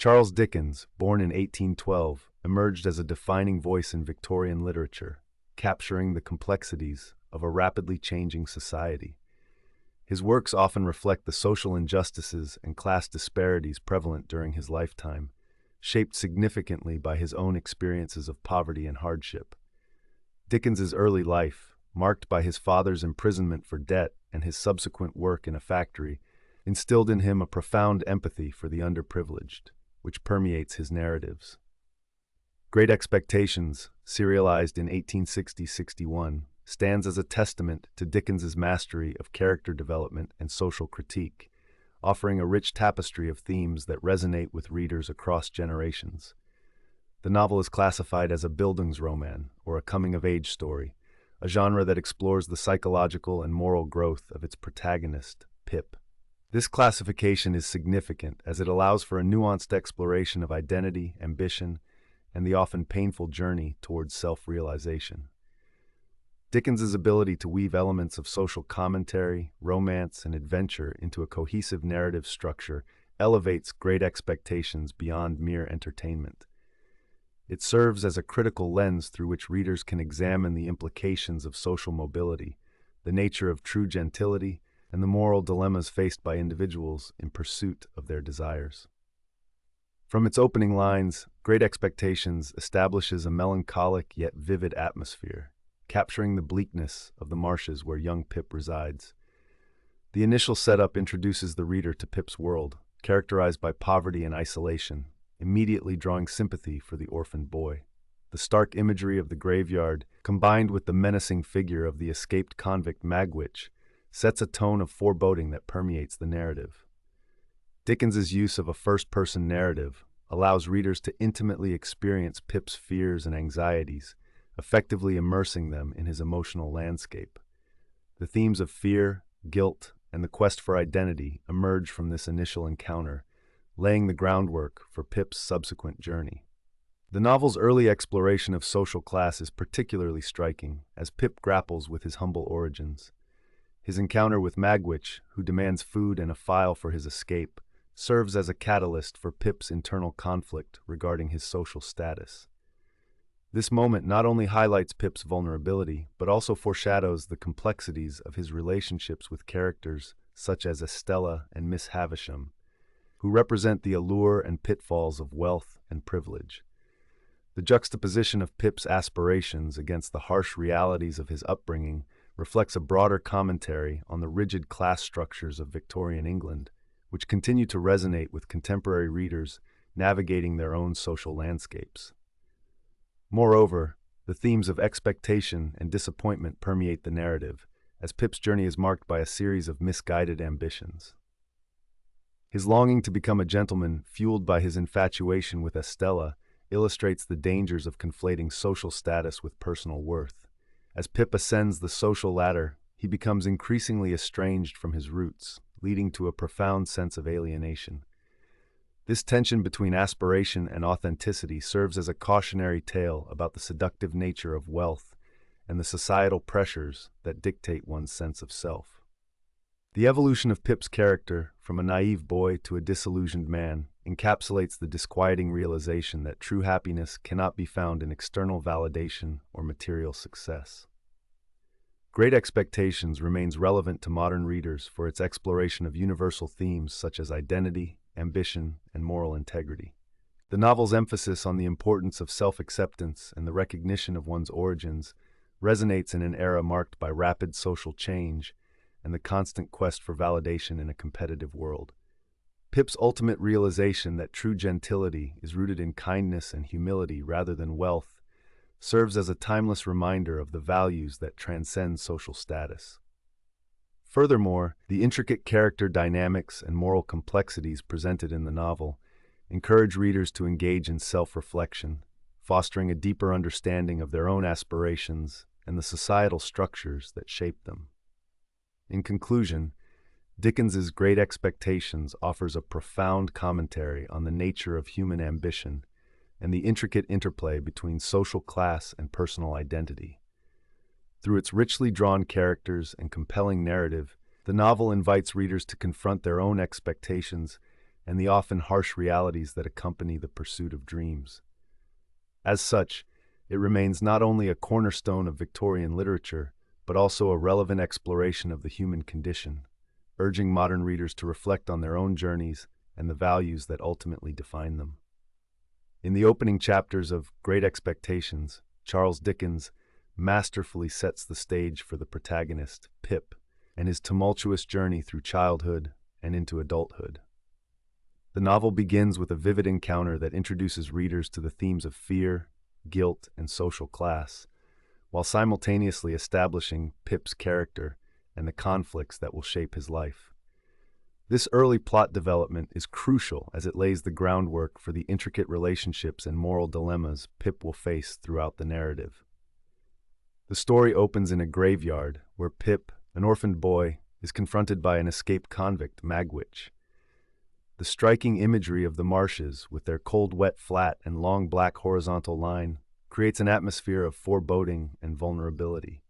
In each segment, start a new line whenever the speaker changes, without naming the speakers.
Charles Dickens, born in 1812, emerged as a defining voice in Victorian literature, capturing the complexities of a rapidly changing society. His works often reflect the social injustices and class disparities prevalent during his lifetime, shaped significantly by his own experiences of poverty and hardship. Dickens's early life, marked by his father's imprisonment for debt and his subsequent work in a factory, instilled in him a profound empathy for the underprivileged, which permeates his narratives. Great Expectations, serialized in 1860-61, stands as a testament to Dickens's mastery of character development and social critique, offering a rich tapestry of themes that resonate with readers across generations. The novel is classified as a Bildungsroman, or a coming-of-age story, a genre that explores the psychological and moral growth of its protagonist, Pip. This classification is significant as it allows for a nuanced exploration of identity, ambition, and the often painful journey towards self-realization. Dickens's ability to weave elements of social commentary, romance, and adventure into a cohesive narrative structure elevates Great Expectations beyond mere entertainment. It serves as a critical lens through which readers can examine the implications of social mobility, the nature of true gentility, and the moral dilemmas faced by individuals in pursuit of their desires. From its opening lines, Great Expectations establishes a melancholic yet vivid atmosphere, capturing the bleakness of the marshes where young Pip resides. The initial setup introduces the reader to Pip's world, characterized by poverty and isolation, immediately drawing sympathy for the orphaned boy. The stark imagery of the graveyard, combined with the menacing figure of the escaped convict Magwitch, sets a tone of foreboding that permeates the narrative. Dickens's use of a first-person narrative allows readers to intimately experience Pip's fears and anxieties, effectively immersing them in his emotional landscape. The themes of fear, guilt, and the quest for identity emerge from this initial encounter, laying the groundwork for Pip's subsequent journey. The novel's early exploration of social class is particularly striking, as Pip grapples with his humble origins. His encounter with Magwitch, who demands food and a file for his escape, serves as a catalyst for Pip's internal conflict regarding his social status. This moment not only highlights Pip's vulnerability, but also foreshadows the complexities of his relationships with characters such as Estella and Miss Havisham, who represent the allure and pitfalls of wealth and privilege. The juxtaposition of Pip's aspirations against the harsh realities of his upbringing reflects a broader commentary on the rigid class structures of Victorian England, which continue to resonate with contemporary readers navigating their own social landscapes. Moreover, the themes of expectation and disappointment permeate the narrative, as Pip's journey is marked by a series of misguided ambitions. His longing to become a gentleman, fueled by his infatuation with Estella, illustrates the dangers of conflating social status with personal worth. As Pip ascends the social ladder, he becomes increasingly estranged from his roots, leading to a profound sense of alienation. This tension between aspiration and authenticity serves as a cautionary tale about the seductive nature of wealth and the societal pressures that dictate one's sense of self. The evolution of Pip's character, from a naive boy to a disillusioned man, encapsulates the disquieting realization that true happiness cannot be found in external validation or material success. Great Expectations remains relevant to modern readers for its exploration of universal themes such as identity, ambition, and moral integrity. The novel's emphasis on the importance of self-acceptance and the recognition of one's origins resonates in an era marked by rapid social change and the constant quest for validation in a competitive world. Pip's ultimate realization that true gentility is rooted in kindness and humility rather than wealth serves as a timeless reminder of the values that transcend social status. Furthermore, the intricate character dynamics and moral complexities presented in the novel encourage readers to engage in self-reflection, fostering a deeper understanding of their own aspirations and the societal structures that shape them. In conclusion, Dickens's Great Expectations offers a profound commentary on the nature of human ambition and the intricate interplay between social class and personal identity. Through its richly drawn characters and compelling narrative, the novel invites readers to confront their own expectations and the often harsh realities that accompany the pursuit of dreams. As such, it remains not only a cornerstone of Victorian literature, but also a relevant exploration of the human condition, urging modern readers to reflect on their own journeys and the values that ultimately define them. In the opening chapters of Great Expectations, Charles Dickens masterfully sets the stage for the protagonist, Pip, and his tumultuous journey through childhood and into adulthood. The novel begins with a vivid encounter that introduces readers to the themes of fear, guilt, and social class, while simultaneously establishing Pip's character and the conflicts that will shape his life. This early plot development is crucial as it lays the groundwork for the intricate relationships and moral dilemmas Pip will face throughout the narrative. The story opens in a graveyard where Pip, an orphaned boy, is confronted by an escaped convict, Magwitch. The striking imagery of the marshes, with their cold, wet flat and long black horizontal line, creates an atmosphere of foreboding and vulnerability.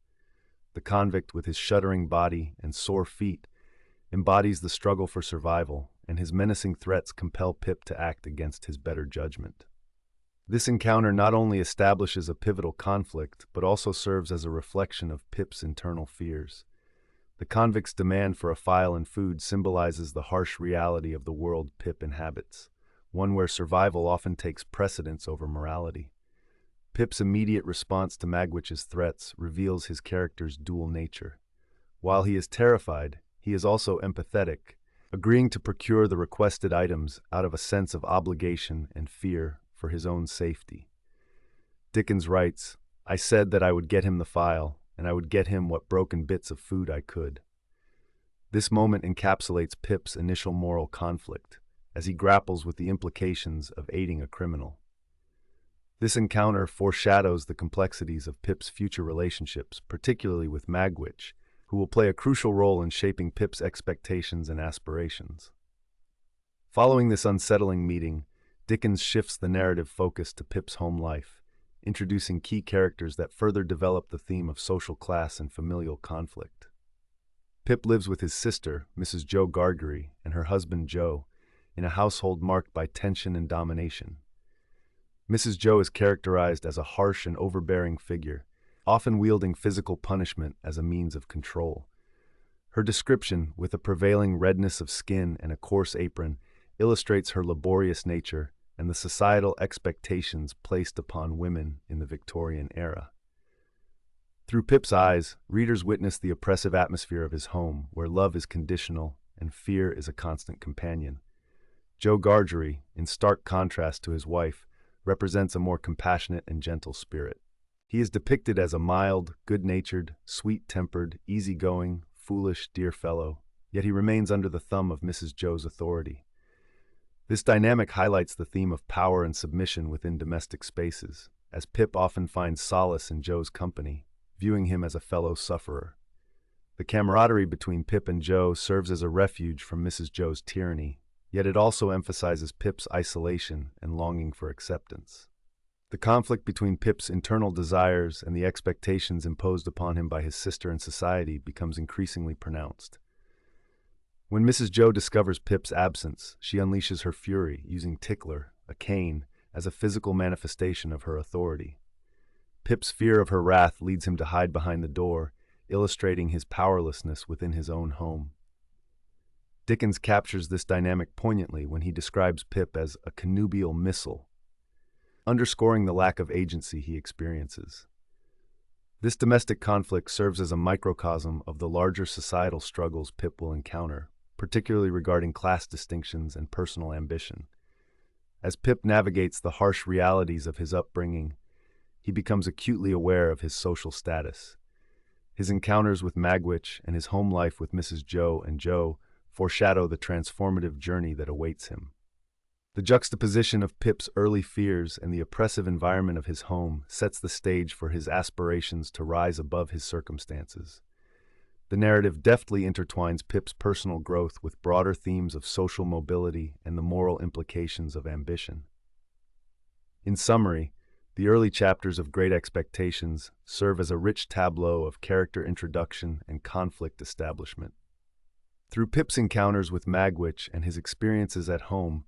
The convict, with his shuddering body and sore feet, embodies the struggle for survival, and his menacing threats compel Pip to act against his better judgment. This encounter not only establishes a pivotal conflict, but also serves as a reflection of Pip's internal fears. The convict's demand for a file and food symbolizes the harsh reality of the world Pip inhabits, one where survival often takes precedence over morality. Pip's immediate response to Magwitch's threats reveals his character's dual nature. While he is terrified, he is also empathetic, agreeing to procure the requested items out of a sense of obligation and fear for his own safety. Dickens writes, "I said that I would get him the file, and I would get him what broken bits of food I could." This moment encapsulates Pip's initial moral conflict, as he grapples with the implications of aiding a criminal. This encounter foreshadows the complexities of Pip's future relationships, particularly with Magwitch, who will play a crucial role in shaping Pip's expectations and aspirations. Following this unsettling meeting, Dickens shifts the narrative focus to Pip's home life, introducing key characters that further develop the theme of social class and familial conflict. Pip lives with his sister, Mrs. Jo Gargery, and her husband Joe, in a household marked by tension and domination. Mrs. Jo is characterized as a harsh and overbearing figure, often wielding physical punishment as a means of control. Her description, with a prevailing redness of skin and a coarse apron, illustrates her laborious nature and the societal expectations placed upon women in the Victorian era. Through Pip's eyes, readers witness the oppressive atmosphere of his home, where love is conditional and fear is a constant companion. Jo Gargery, in stark contrast to his wife, represents a more compassionate and gentle spirit. He is depicted as a mild, good-natured, sweet-tempered, easygoing, foolish, dear fellow, yet he remains under the thumb of Mrs. Jo's authority. This dynamic highlights the theme of power and submission within domestic spaces, as Pip often finds solace in Jo's company, viewing him as a fellow sufferer. The camaraderie between Pip and Jo serves as a refuge from Mrs. Jo's tyranny, yet it also emphasizes Pip's isolation and longing for acceptance. The conflict between Pip's internal desires and the expectations imposed upon him by his sister and society becomes increasingly pronounced. When Mrs. Jo discovers Pip's absence, she unleashes her fury, using Tickler, a cane, as a physical manifestation of her authority. Pip's fear of her wrath leads him to hide behind the door, illustrating his powerlessness within his own home. Dickens captures this dynamic poignantly when he describes Pip as a connubial missile, underscoring the lack of agency he experiences. This domestic conflict serves as a microcosm of the larger societal struggles Pip will encounter, particularly regarding class distinctions and personal ambition. As Pip navigates the harsh realities of his upbringing, he becomes acutely aware of his social status. His encounters with Magwitch and his home life with Mrs. Jo and Joe foreshadow the transformative journey that awaits him. The juxtaposition of Pip's early fears and the oppressive environment of his home sets the stage for his aspirations to rise above his circumstances. The narrative deftly intertwines Pip's personal growth with broader themes of social mobility and the moral implications of ambition. In summary, the early chapters of Great Expectations serve as a rich tableau of character introduction and conflict establishment. Through Pip's encounters with Magwitch and his experiences at home,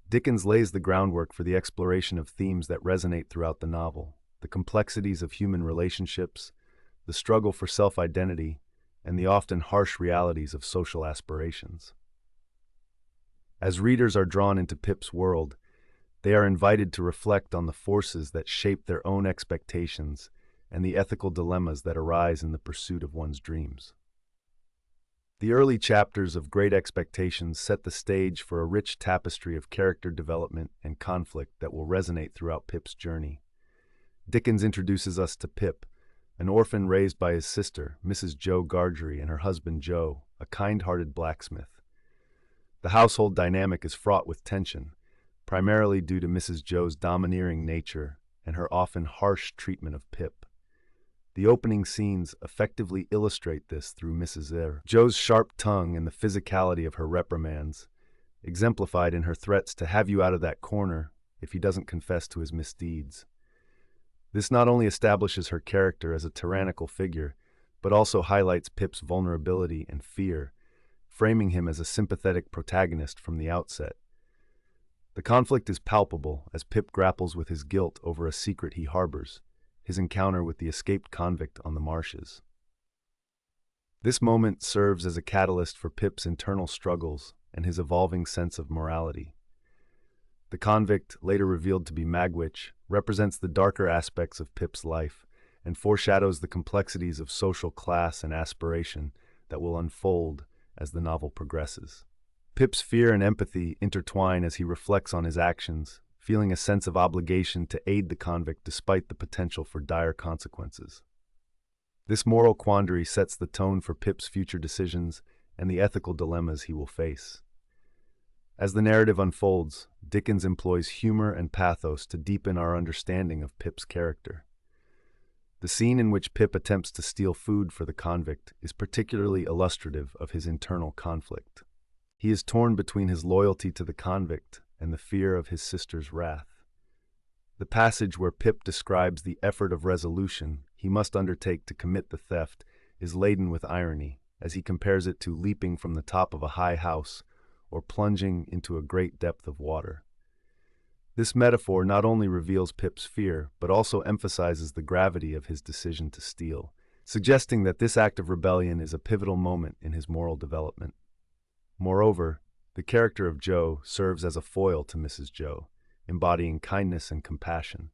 Dickens lays the groundwork for the exploration of themes that resonate throughout the novel: the complexities of human relationships, the struggle for self-identity, and the often harsh realities of social aspirations. As readers are drawn into Pip's world, they are invited to reflect on the forces that shape their own expectations and the ethical dilemmas that arise in the pursuit of one's dreams. The early chapters of Great Expectations set the stage for a rich tapestry of character development and conflict that will resonate throughout Pip's journey. Dickens introduces us to Pip, an orphan raised by his sister, Mrs. Jo Gargery, and her husband Joe, a kind-hearted blacksmith. The household dynamic is fraught with tension, primarily due to Mrs. Jo's domineering nature and her often harsh treatment of Pip. The opening scenes effectively illustrate this through Mrs. Jo's sharp tongue and the physicality of her reprimands, exemplified in her threats to have you out of that corner if he doesn't confess to his misdeeds. This not only establishes her character as a tyrannical figure, but also highlights Pip's vulnerability and fear, framing him as a sympathetic protagonist from the outset. The conflict is palpable as Pip grapples with his guilt over a secret he harbors, his encounter with the escaped convict on the marshes. This moment serves as a catalyst for Pip's internal struggles and his evolving sense of morality. The convict, later revealed to be Magwitch, represents the darker aspects of Pip's life and foreshadows the complexities of social class and aspiration that will unfold as the novel progresses. Pip's fear and empathy intertwine as he reflects on his actions, feeling a sense of obligation to aid the convict despite the potential for dire consequences. This moral quandary sets the tone for Pip's future decisions and the ethical dilemmas he will face. As the narrative unfolds, Dickens employs humor and pathos to deepen our understanding of Pip's character. The scene in which Pip attempts to steal food for the convict is particularly illustrative of his internal conflict. He is torn between his loyalty to the convict and the fear of his sister's wrath. The passage where Pip describes the effort of resolution he must undertake to commit the theft is laden with irony, as he compares it to leaping from the top of a high house or plunging into a great depth of water. This metaphor not only reveals Pip's fear, but also emphasizes the gravity of his decision to steal, suggesting that this act of rebellion is a pivotal moment in his moral development. Moreover, the character of Joe serves as a foil to Mrs. Jo, embodying kindness and compassion.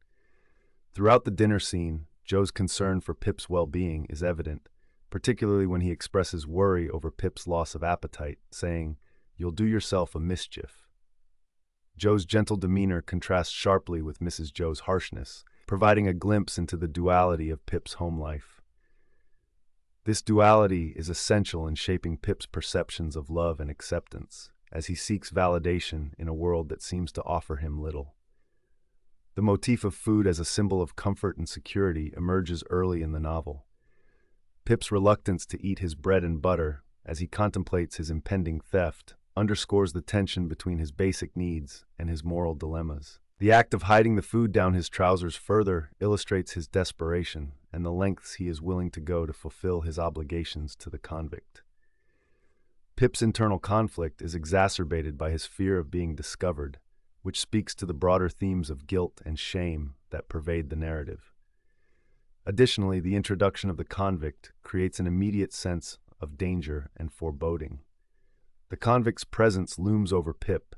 Throughout the dinner scene, Joe's concern for Pip's well-being is evident, particularly when he expresses worry over Pip's loss of appetite, saying, "You'll do yourself a mischief." Joe's gentle demeanor contrasts sharply with Mrs. Jo's harshness, providing a glimpse into the duality of Pip's home life. This duality is essential in shaping Pip's perceptions of love and acceptance, as he seeks validation in a world that seems to offer him little. The motif of food as a symbol of comfort and security emerges early in the novel. Pip's reluctance to eat his bread and butter, as he contemplates his impending theft, underscores the tension between his basic needs and his moral dilemmas. The act of hiding the food down his trousers further illustrates his desperation and the lengths he is willing to go to fulfill his obligations to the convict. Pip's internal conflict is exacerbated by his fear of being discovered, which speaks to the broader themes of guilt and shame that pervade the narrative. Additionally, the introduction of the convict creates an immediate sense of danger and foreboding. The convict's presence looms over Pip,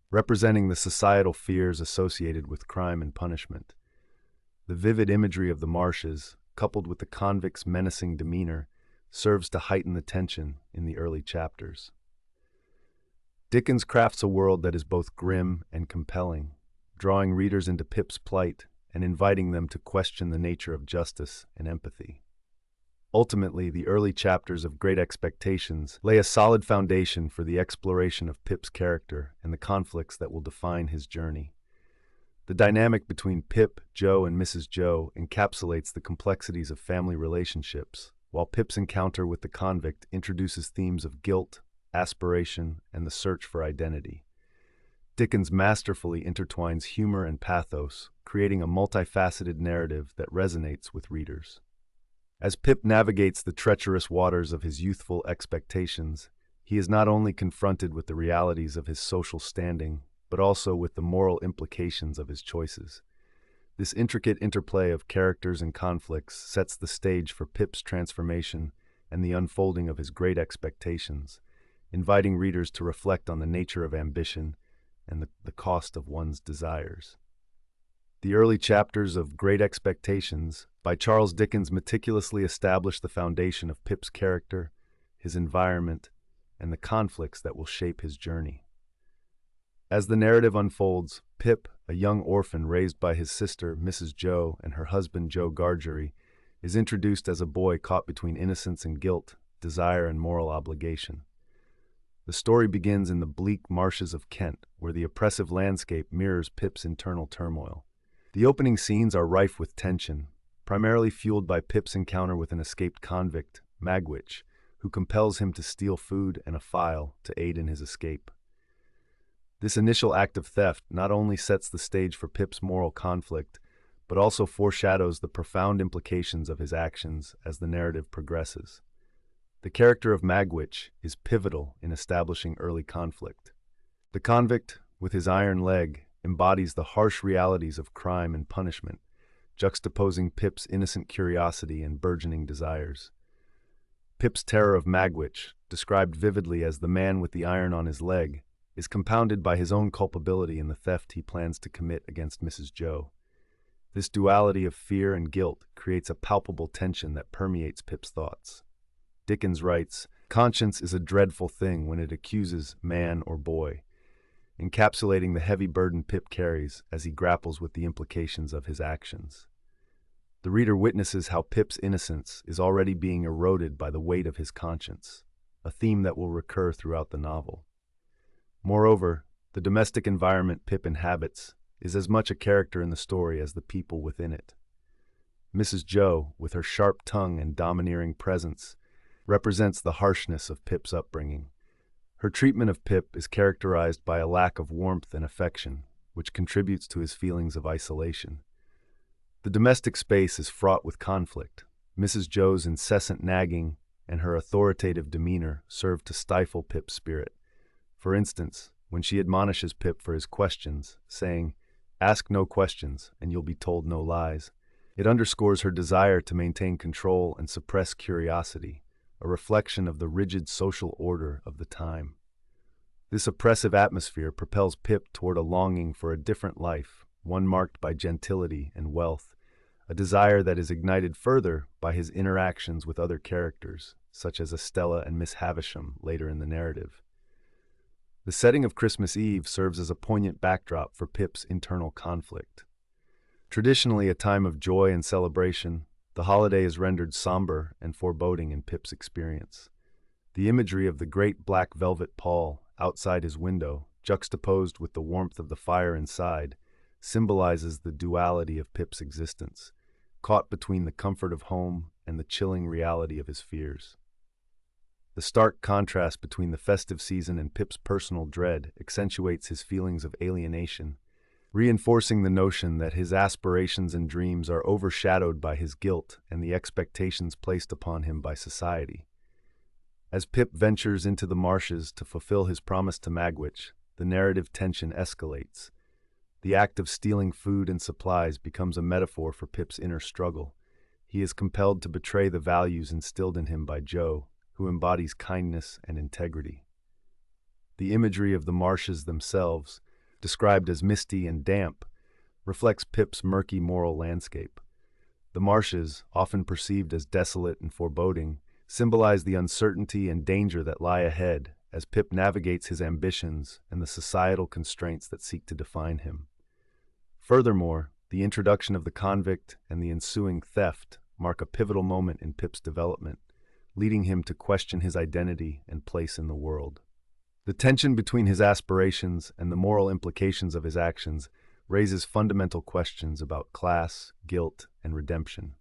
representing the societal fears associated with crime and punishment. The vivid imagery of the marshes, coupled with the convict's menacing demeanor, serves to heighten the tension in the early chapters. Dickens crafts a world that is both grim and compelling, drawing readers into Pip's plight and inviting them to question the nature of justice and empathy. Ultimately, the early chapters of Great Expectations lay a solid foundation for the exploration of Pip's character and the conflicts that will define his journey. The dynamic between Pip, Joe, and Mrs. Jo encapsulates the complexities of family relationships, while Pip's encounter with the convict introduces themes of guilt, aspiration, and the search for identity. Dickens masterfully intertwines humor and pathos, creating a multifaceted narrative that resonates with readers. As Pip navigates the treacherous waters of his youthful expectations, He is not only confronted with the realities of his social standing, but also with the moral implications of his choices. This intricate interplay of characters and conflicts sets the stage for Pip's transformation and the unfolding of his great expectations, inviting readers to reflect on the nature of ambition and the cost of one's desires. The early chapters of Great Expectations by Charles Dickens meticulously establish the foundation of Pip's character, his environment, and the conflicts that will shape his journey. As the narrative unfolds, Pip, a young orphan raised by his sister, Mrs. Joe, and her husband, Joe Gargery, is introduced as a boy caught between innocence and guilt, desire and moral obligation. The story begins in the bleak marshes of Kent, where the oppressive landscape mirrors Pip's internal turmoil. The opening scenes are rife with tension, primarily fueled by Pip's encounter with an escaped convict, Magwitch, who compels him to steal food and a file to aid in his escape. This initial act of theft not only sets the stage for Pip's moral conflict, but also foreshadows the profound implications of his actions as the narrative progresses. The character of Magwitch is pivotal in establishing early conflict. The convict, with his iron leg, embodies the harsh realities of crime and punishment, juxtaposing Pip's innocent curiosity and burgeoning desires. Pip's terror of Magwitch, described vividly as the man with the iron on his leg, is compounded by his own culpability in the theft he plans to commit against Mrs. Joe. This duality of fear and guilt creates a palpable tension that permeates Pip's thoughts. Dickens writes, "Conscience is a dreadful thing when it accuses man or boy," encapsulating the heavy burden Pip carries as he grapples with the implications of his actions. The reader witnesses how Pip's innocence is already being eroded by the weight of his conscience, a theme that will recur throughout the novel. Moreover, the domestic environment Pip inhabits is as much a character in the story as the people within it. Mrs. Joe, with her sharp tongue and domineering presence, represents the harshness of Pip's upbringing. Her treatment of Pip is characterized by a lack of warmth and affection, which contributes to his feelings of isolation. The domestic space is fraught with conflict. Mrs. Joe's incessant nagging and her authoritative demeanor serve to stifle Pip's spirit. For instance, when she admonishes Pip for his questions, saying, "Ask no questions, and you'll be told no lies," it underscores her desire to maintain control and suppress curiosity, a reflection of the rigid social order of the time. This oppressive atmosphere propels Pip toward a longing for a different life, one marked by gentility and wealth, a desire that is ignited further by his interactions with other characters, such as Estella and Miss Havisham later in the narrative. The setting of Christmas Eve serves as a poignant backdrop for Pip's internal conflict. Traditionally a time of joy and celebration, the holiday is rendered somber and foreboding in Pip's experience. The imagery of the great black velvet pall outside his window, juxtaposed with the warmth of the fire inside, symbolizes the duality of Pip's existence, caught between the comfort of home and the chilling reality of his fears. The stark contrast between the festive season and Pip's personal dread accentuates his feelings of alienation, reinforcing the notion that his aspirations and dreams are overshadowed by his guilt and the expectations placed upon him by society. As Pip ventures into the marshes to fulfill his promise to Magwitch, the narrative tension escalates. The act of stealing food and supplies becomes a metaphor for Pip's inner struggle. He is compelled to betray the values instilled in him by Joe, who embodies kindness and integrity. The imagery of the marshes themselves, described as misty and damp, reflects Pip's murky moral landscape. The marshes, often perceived as desolate and foreboding, symbolize the uncertainty and danger that lie ahead as Pip navigates his ambitions and the societal constraints that seek to define him. Furthermore, the introduction of the convict and the ensuing theft mark a pivotal moment in Pip's development, leading him to question his identity and place in the world. The tension between his aspirations and the moral implications of his actions raises fundamental questions about class, guilt, and redemption.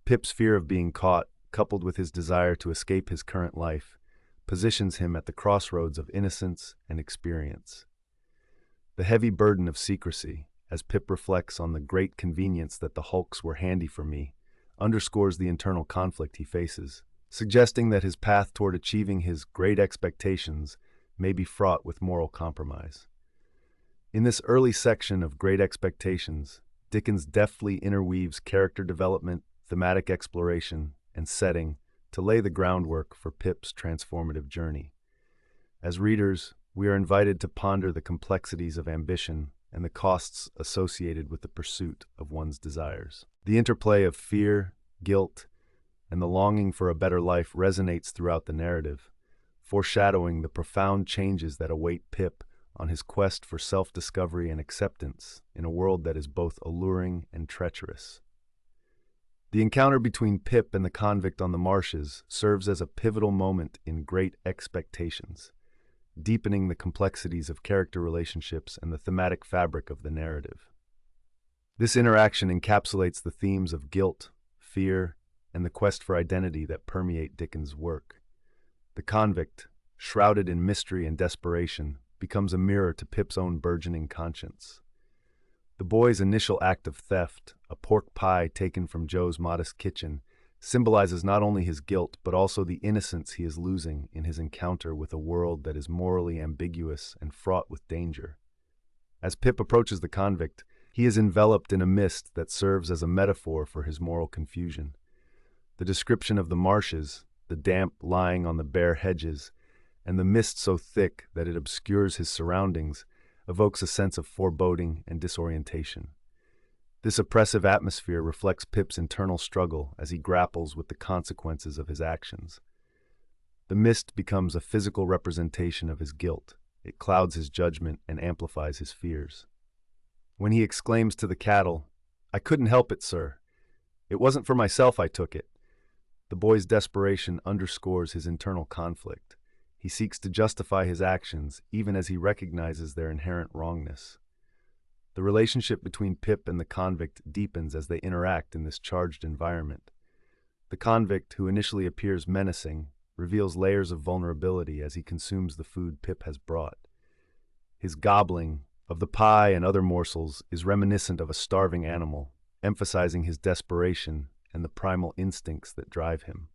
Pip's fear of being caught, coupled with his desire to escape his current life, positions him at the crossroads of innocence and experience. The heavy burden of secrecy, as Pip reflects on the great convenience that the hulks were handy for me, underscores the internal conflict he faces, suggesting that his path toward achieving his great expectations may be fraught with moral compromise. In this early section of Great Expectations, Dickens deftly interweaves character development, thematic exploration, and setting to lay the groundwork for Pip's transformative journey. As readers, we are invited to ponder the complexities of ambition and the costs associated with the pursuit of one's desires. The interplay of fear, guilt, and the longing for a better life resonates throughout the narrative, foreshadowing the profound changes that await Pip on his quest for self-discovery and acceptance in a world that is both alluring and treacherous. The encounter between Pip and the convict on the marshes serves as a pivotal moment in Great Expectations, deepening the complexities of character relationships and the thematic fabric of the narrative. This interaction encapsulates the themes of guilt, fear, and the quest for identity that permeate Dickens' work. The convict, shrouded in mystery and desperation, becomes a mirror to Pip's own burgeoning conscience. The boy's initial act of theft, a pork pie taken from Joe's modest kitchen, symbolizes not only his guilt but also the innocence he is losing in his encounter with a world that is morally ambiguous and fraught with danger. As Pip approaches the convict, he is enveloped in a mist that serves as a metaphor for his moral confusion. The description of the marshes, the damp lying on the bare hedges, and the mist so thick that it obscures his surroundings, evokes a sense of foreboding and disorientation. This oppressive atmosphere reflects Pip's internal struggle as he grapples with the consequences of his actions. The mist becomes a physical representation of his guilt. It clouds his judgment and amplifies his fears. When he exclaims to the cattle, "I couldn't help it, sir. It wasn't for myself I took it," the boy's desperation underscores his internal conflict. He seeks to justify his actions, even as he recognizes their inherent wrongness. The relationship between Pip and the convict deepens as they interact in this charged environment. The convict, who initially appears menacing, reveals layers of vulnerability as he consumes the food Pip has brought. His gobbling of the pie and other morsels is reminiscent of a starving animal, emphasizing his desperation and the primal instincts that drive him.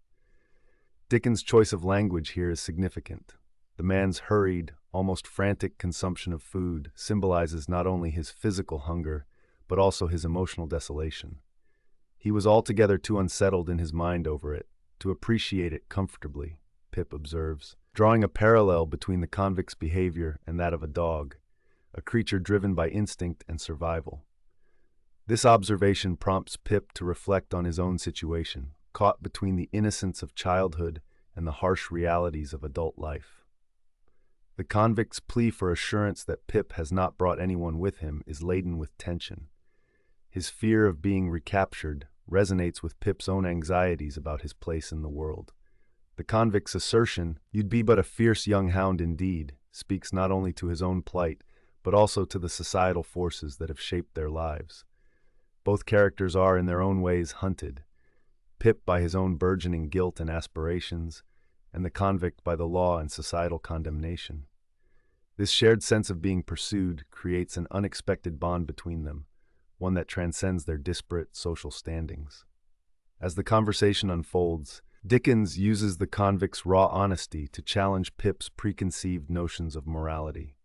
Dickens' choice of language here is significant. The man's hurried, almost frantic consumption of food symbolizes not only his physical hunger, but also his emotional desolation. He was altogether too unsettled in his mind over it to appreciate it comfortably, Pip observes, drawing a parallel between the convict's behavior and that of a dog, a creature driven by instinct and survival. This observation prompts Pip to reflect on his own situation, caught between the innocence of childhood and the harsh realities of adult life. The convict's plea for assurance that Pip has not brought anyone with him is laden with tension. His fear of being recaptured resonates with Pip's own anxieties about his place in the world. The convict's assertion, "You'd be but a fierce young hound indeed," speaks not only to his own plight, but also to the societal forces that have shaped their lives. Both characters are, in their own ways, hunted. Pip by his own burgeoning guilt and aspirations, and the convict by the law and societal condemnation. This shared sense of being pursued creates an unexpected bond between them, one that transcends their disparate social standings. As the conversation unfolds, Dickens uses the convict's raw honesty to challenge Pip's preconceived notions of morality.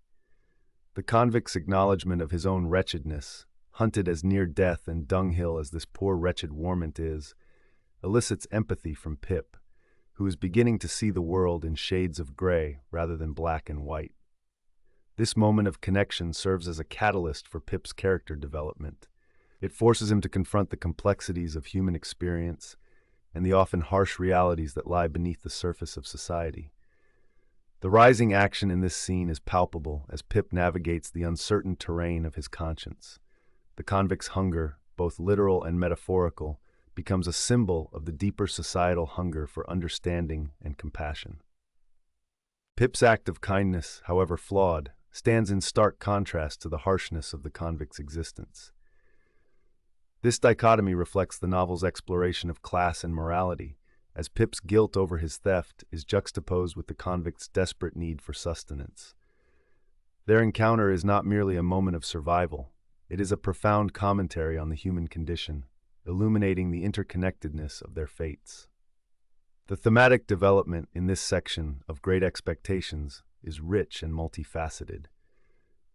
The convict's acknowledgement of his own wretchedness, hunted as near death and dunghill as this poor wretched warmint is, elicits empathy from Pip, who is beginning to see the world in shades of gray rather than black and white. This moment of connection serves as a catalyst for Pip's character development. It forces him to confront the complexities of human experience and the often harsh realities that lie beneath the surface of society. The rising action in this scene is palpable as Pip navigates the uncertain terrain of his conscience. The convict's hunger, both literal and metaphorical, becomes a symbol of the deeper societal hunger for understanding and compassion. Pip's act of kindness, however flawed, stands in stark contrast to the harshness of the convict's existence. This dichotomy reflects the novel's exploration of class and morality, as Pip's guilt over his theft is juxtaposed with the convict's desperate need for sustenance. Their encounter is not merely a moment of survival, it is a profound commentary on the human condition, illuminating the interconnectedness of their fates. The thematic development in this section of Great Expectations is rich and multifaceted.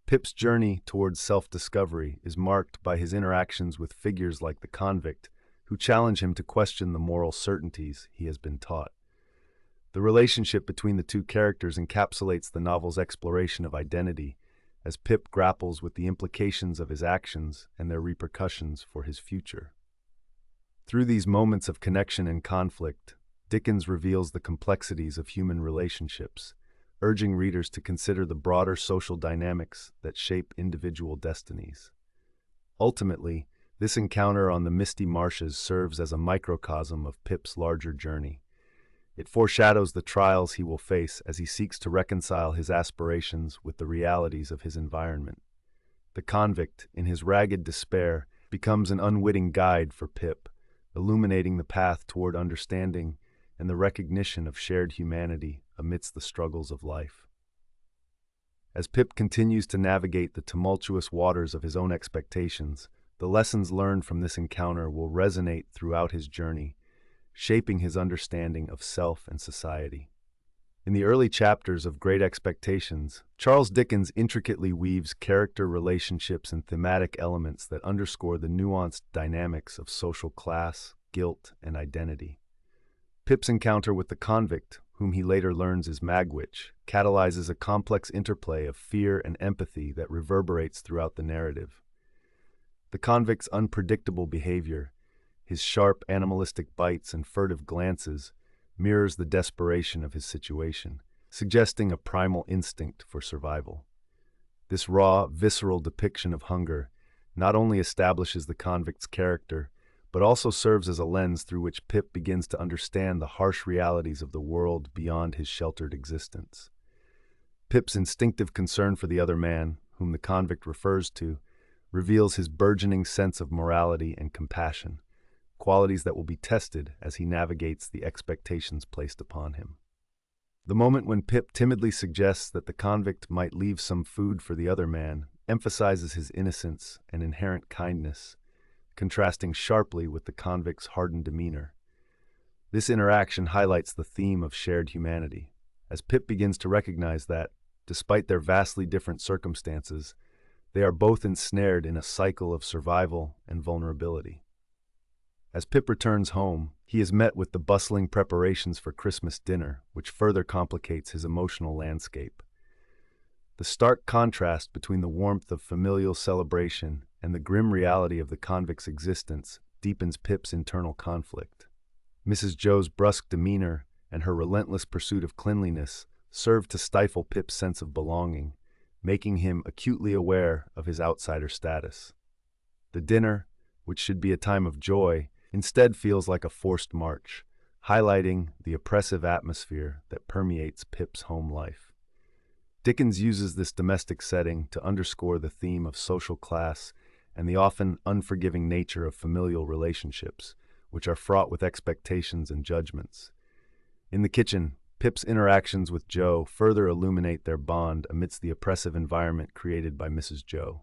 Pip's journey towards self-discovery is marked by his interactions with figures like the convict, who challenge him to question the moral certainties he has been taught. The relationship between the two characters encapsulates the novel's exploration of identity, as Pip grapples with the implications of his actions and their repercussions for his future. Through these moments of connection and conflict, Dickens reveals the complexities of human relationships, urging readers to consider the broader social dynamics that shape individual destinies. Ultimately, this encounter on the misty marshes serves as a microcosm of Pip's larger journey. It foreshadows the trials he will face as he seeks to reconcile his aspirations with the realities of his environment. The convict, in his ragged despair, becomes an unwitting guide for Pip, illuminating the path toward understanding and the recognition of shared humanity amidst the struggles of life. As Pip continues to navigate the tumultuous waters of his own expectations, the lessons learned from this encounter will resonate throughout his journey, shaping his understanding of self and society. In the early chapters of Great Expectations, Charles Dickens intricately weaves character relationships and thematic elements that underscore the nuanced dynamics of social class, guilt, and identity. Pip's encounter with the convict, whom he later learns is Magwitch, catalyzes a complex interplay of fear and empathy that reverberates throughout the narrative. The convict's unpredictable behavior, his sharp animalistic bites and furtive glances, mirrors the desperation of his situation, suggesting a primal instinct for survival. This raw, visceral depiction of hunger not only establishes the convict's character, but also serves as a lens through which Pip begins to understand the harsh realities of the world beyond his sheltered existence. Pip's instinctive concern for the other man, whom the convict refers to, reveals his burgeoning sense of morality and compassion, qualities that will be tested as he navigates the expectations placed upon him. The moment when Pip timidly suggests that the convict might leave some food for the other man emphasizes his innocence and inherent kindness, contrasting sharply with the convict's hardened demeanor. This interaction highlights the theme of shared humanity, as Pip begins to recognize that, despite their vastly different circumstances, they are both ensnared in a cycle of survival and vulnerability. As Pip returns home, he is met with the bustling preparations for Christmas dinner, which further complicates his emotional landscape. The stark contrast between the warmth of familial celebration and the grim reality of the convict's existence deepens Pip's internal conflict. Mrs. Joe's brusque demeanor and her relentless pursuit of cleanliness serve to stifle Pip's sense of belonging, making him acutely aware of his outsider status. The dinner, which should be a time of joy, instead feels like a forced march, highlighting the oppressive atmosphere that permeates Pip's home life. Dickens uses this domestic setting to underscore the theme of social class and the often unforgiving nature of familial relationships, which are fraught with expectations and judgments. In the kitchen, Pip's interactions with Joe further illuminate their bond amidst the oppressive environment created by Mrs. Joe.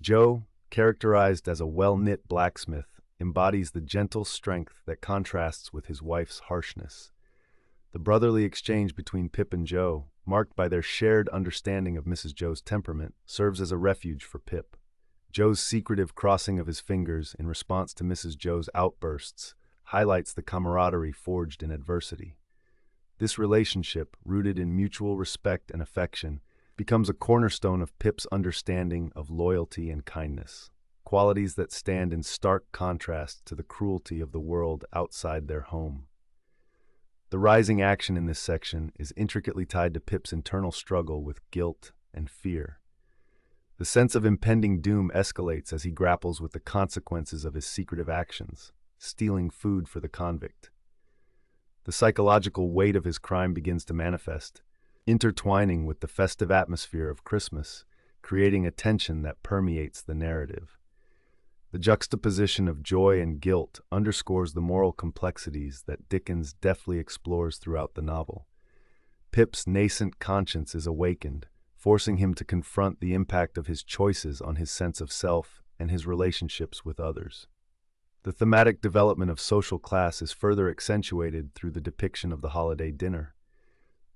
Joe, characterized as a well-knit blacksmith, embodies the gentle strength that contrasts with his wife's harshness. The brotherly exchange between Pip and Joe, marked by their shared understanding of Mrs. Joe's temperament, serves as a refuge for Pip. Joe's secretive crossing of his fingers in response to Mrs. Joe's outbursts highlights the camaraderie forged in adversity. This relationship, rooted in mutual respect and affection, becomes a cornerstone of Pip's understanding of loyalty and kindness, qualities that stand in stark contrast to the cruelty of the world outside their home. The rising action in this section is intricately tied to Pip's internal struggle with guilt and fear. The sense of impending doom escalates as he grapples with the consequences of his secretive actions, stealing food for the convict. The psychological weight of his crime begins to manifest, intertwining with the festive atmosphere of Christmas, creating a tension that permeates the narrative. The juxtaposition of joy and guilt underscores the moral complexities that Dickens deftly explores throughout the novel. Pip's nascent conscience is awakened, forcing him to confront the impact of his choices on his sense of self and his relationships with others. The thematic development of social class is further accentuated through the depiction of the holiday dinner.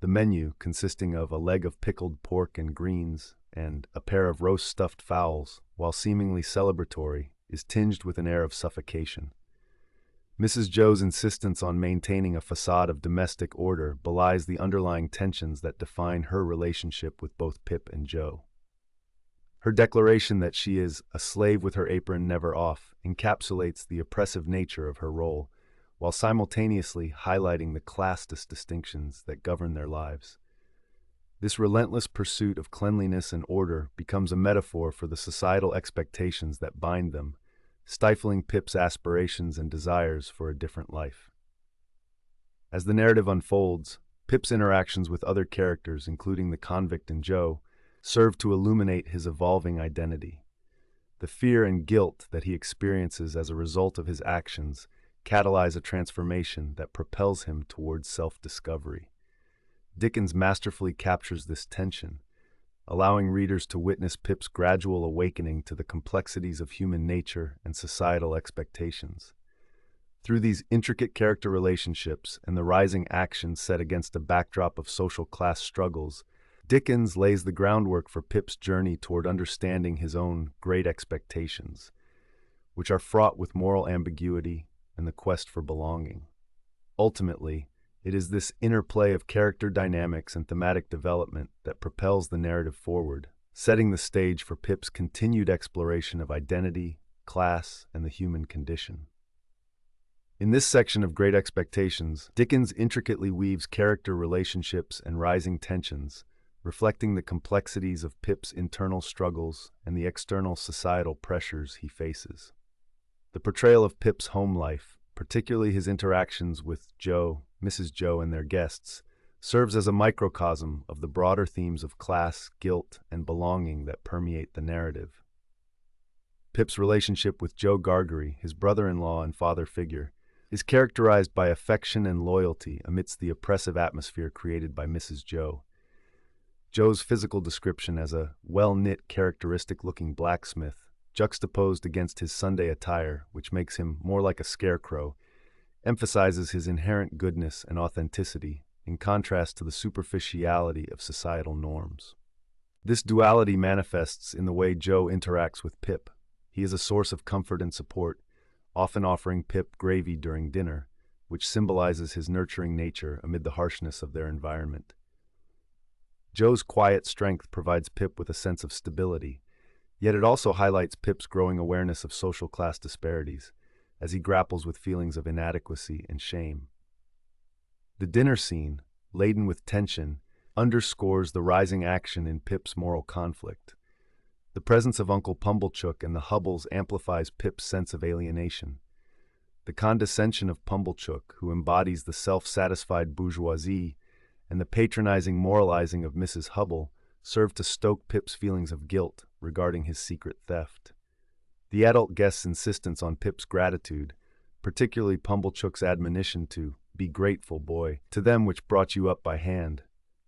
The menu, consisting of a leg of pickled pork and greens and a pair of roast stuffed fowls, while seemingly celebratory, is tinged with an air of suffocation. Mrs. Joe's insistence on maintaining a facade of domestic order belies the underlying tensions that define her relationship with both Pip and Joe. Her declaration that she is a slave with her apron never off encapsulates the oppressive nature of her role, while simultaneously highlighting the classist distinctions that govern their lives. This relentless pursuit of cleanliness and order becomes a metaphor for the societal expectations that bind them, stifling Pip's aspirations and desires for a different life. As the narrative unfolds, Pip's interactions with other characters, including the convict and Joe, serve to illuminate his evolving identity. The fear and guilt that he experiences as a result of his actions catalyze a transformation that propels him towards self-discovery. Dickens masterfully captures this tension, allowing readers to witness Pip's gradual awakening to the complexities of human nature and societal expectations. Through these intricate character relationships and the rising actions set against a backdrop of social class struggles, Dickens lays the groundwork for Pip's journey toward understanding his own great expectations, which are fraught with moral ambiguity and the quest for belonging. Ultimately, it is this interplay of character dynamics and thematic development that propels the narrative forward, setting the stage for Pip's continued exploration of identity, class, and the human condition. In this section of Great Expectations, Dickens intricately weaves character relationships and rising tensions, reflecting the complexities of Pip's internal struggles and the external societal pressures he faces. The portrayal of Pip's home life, particularly his interactions with Joe, Mrs. Joe, and their guests, serves as a microcosm of the broader themes of class, guilt, and belonging that permeate the narrative. Pip's relationship with Joe Gargery, his brother-in-law and father figure, is characterized by affection and loyalty amidst the oppressive atmosphere created by Mrs. Joe. Joe's physical description as a well-knit, characteristic-looking blacksmith, juxtaposed against his Sunday attire, which makes him more like a scarecrow, emphasizes his inherent goodness and authenticity, in contrast to the superficiality of societal norms. This duality manifests in the way Joe interacts with Pip. He is a source of comfort and support, often offering Pip gravy during dinner, which symbolizes his nurturing nature amid the harshness of their environment. Joe's quiet strength provides Pip with a sense of stability, yet it also highlights Pip's growing awareness of social class disparities, as he grapples with feelings of inadequacy and shame. The dinner scene, laden with tension, underscores the rising action in Pip's moral conflict. The presence of Uncle Pumblechook and the Hubbles amplifies Pip's sense of alienation. The condescension of Pumblechook, who embodies the self-satisfied bourgeoisie, and the patronizing moralizing of Mrs. Hubble serve to stoke Pip's feelings of guilt regarding his secret theft. The adult guest's insistence on Pip's gratitude, particularly Pumblechook's admonition to "be grateful, boy, to them which brought you up by hand,"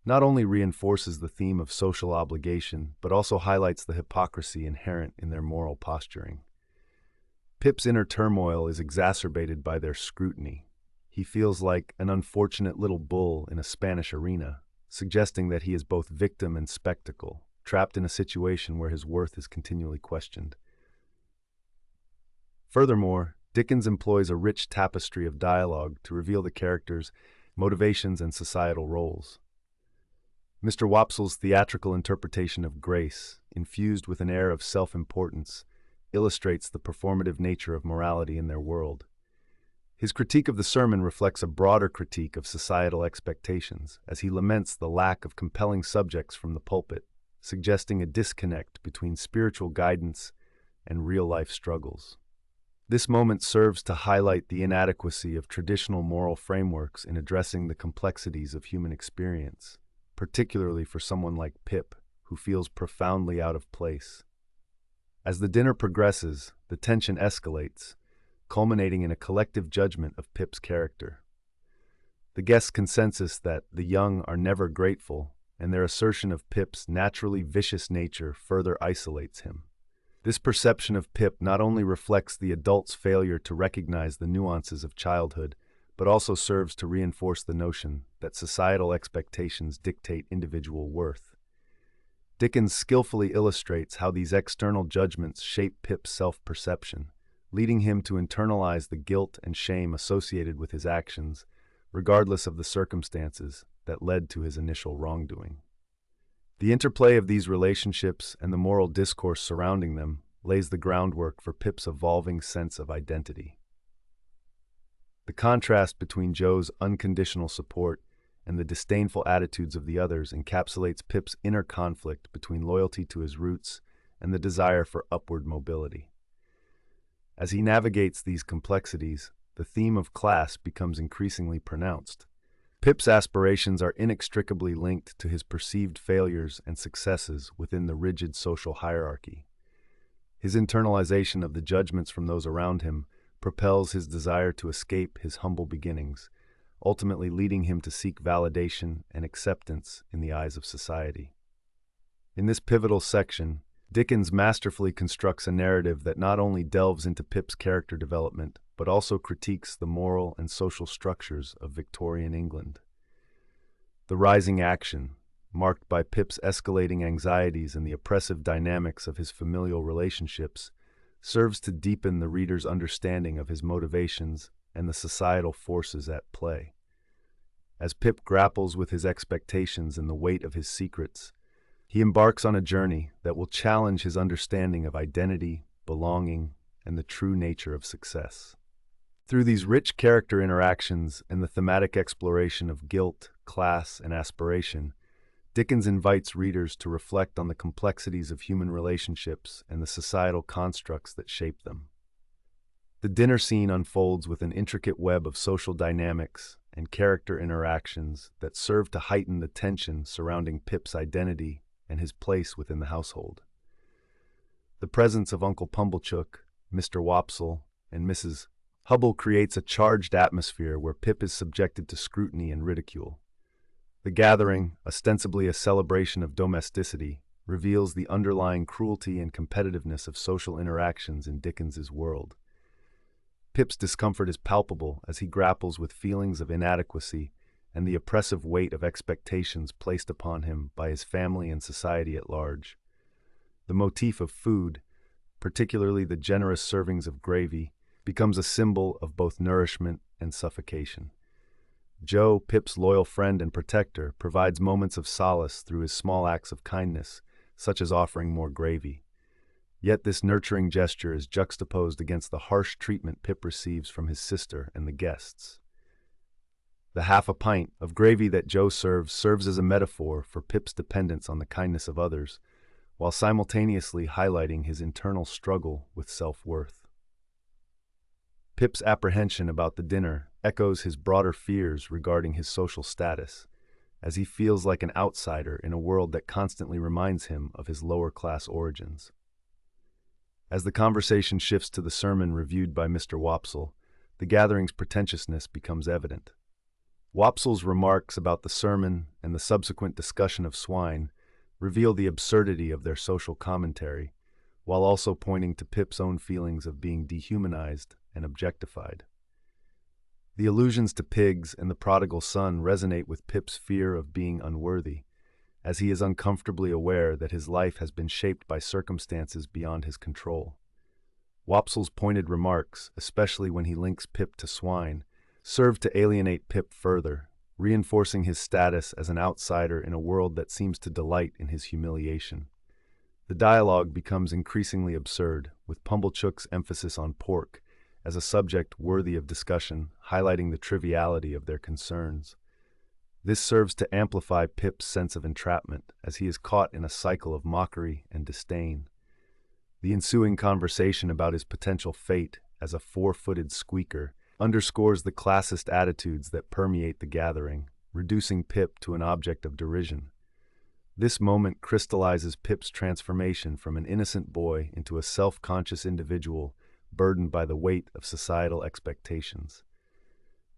not only reinforces the theme of social obligation, but also highlights the hypocrisy inherent in their moral posturing. Pip's inner turmoil is exacerbated by their scrutiny. He feels like an unfortunate little bull in a Spanish arena, suggesting that he is both victim and spectacle, trapped in a situation where his worth is continually questioned. Furthermore, Dickens employs a rich tapestry of dialogue to reveal the characters' motivations and societal roles. Mr. Wopsle's theatrical interpretation of grace, infused with an air of self-importance, illustrates the performative nature of morality in their world. His critique of the sermon reflects a broader critique of societal expectations, as he laments the lack of compelling subjects from the pulpit, suggesting a disconnect between spiritual guidance and real-life struggles. This moment serves to highlight the inadequacy of traditional moral frameworks in addressing the complexities of human experience, particularly for someone like Pip, who feels profoundly out of place. As the dinner progresses, the tension escalates, culminating in a collective judgment of Pip's character. The guests' consensus that the young are never grateful, and their assertion of Pip's naturally vicious nature further isolates him. This perception of Pip not only reflects the adult's failure to recognize the nuances of childhood, but also serves to reinforce the notion that societal expectations dictate individual worth. Dickens skillfully illustrates how these external judgments shape Pip's self-perception, leading him to internalize the guilt and shame associated with his actions, regardless of the circumstances that led to his initial wrongdoing. The interplay of these relationships and the moral discourse surrounding them lays the groundwork for Pip's evolving sense of identity. The contrast between Joe's unconditional support and the disdainful attitudes of the others encapsulates Pip's inner conflict between loyalty to his roots and the desire for upward mobility. As he navigates these complexities, the theme of class becomes increasingly pronounced. Pip's aspirations are inextricably linked to his perceived failures and successes within the rigid social hierarchy. His internalization of the judgments from those around him propels his desire to escape his humble beginnings, ultimately leading him to seek validation and acceptance in the eyes of society. In this pivotal section, Dickens masterfully constructs a narrative that not only delves into Pip's character development, but also critiques the moral and social structures of Victorian England. The rising action, marked by Pip's escalating anxieties and the oppressive dynamics of his familial relationships, serves to deepen the reader's understanding of his motivations and the societal forces at play. As Pip grapples with his expectations and the weight of his secrets, he embarks on a journey that will challenge his understanding of identity, belonging, and the true nature of success. Through these rich character interactions and the thematic exploration of guilt, class, and aspiration, Dickens invites readers to reflect on the complexities of human relationships and the societal constructs that shape them. The dinner scene unfolds with an intricate web of social dynamics and character interactions that serve to heighten the tension surrounding Pip's identity and his place within the household. The presence of Uncle Pumblechook, Mr. Wopsle, and Mrs. Hubble creates a charged atmosphere where Pip is subjected to scrutiny and ridicule. The gathering, ostensibly a celebration of domesticity, reveals the underlying cruelty and competitiveness of social interactions in Dickens's world. Pip's discomfort is palpable as he grapples with feelings of inadequacy and the oppressive weight of expectations placed upon him by his family and society at large. The motif of food, particularly the generous servings of gravy, becomes a symbol of both nourishment and suffocation. Joe, Pip's loyal friend and protector, provides moments of solace through his small acts of kindness, such as offering more gravy. Yet this nurturing gesture is juxtaposed against the harsh treatment Pip receives from his sister and the guests. The half a pint of gravy that Joe serves as a metaphor for Pip's dependence on the kindness of others, while simultaneously highlighting his internal struggle with self-worth. Pip's apprehension about the dinner echoes his broader fears regarding his social status, as he feels like an outsider in a world that constantly reminds him of his lower-class origins. As the conversation shifts to the sermon reviewed by Mr. Wopsle, the gathering's pretentiousness becomes evident. Wopsle's remarks about the sermon and the subsequent discussion of swine reveal the absurdity of their social commentary, while also pointing to Pip's own feelings of being dehumanized and objectified. The allusions to pigs and the prodigal son resonate with Pip's fear of being unworthy, as he is uncomfortably aware that his life has been shaped by circumstances beyond his control. Wopsle's pointed remarks, especially when he links Pip to swine, serve to alienate Pip further, reinforcing his status as an outsider in a world that seems to delight in his humiliation. The dialogue becomes increasingly absurd, with Pumblechook's emphasis on pork as a subject worthy of discussion, highlighting the triviality of their concerns. This serves to amplify Pip's sense of entrapment, as he is caught in a cycle of mockery and disdain. The ensuing conversation about his potential fate as a four-footed squeaker underscores the classist attitudes that permeate the gathering, reducing Pip to an object of derision. This moment crystallizes Pip's transformation from an innocent boy into a self-conscious individual burdened by the weight of societal expectations.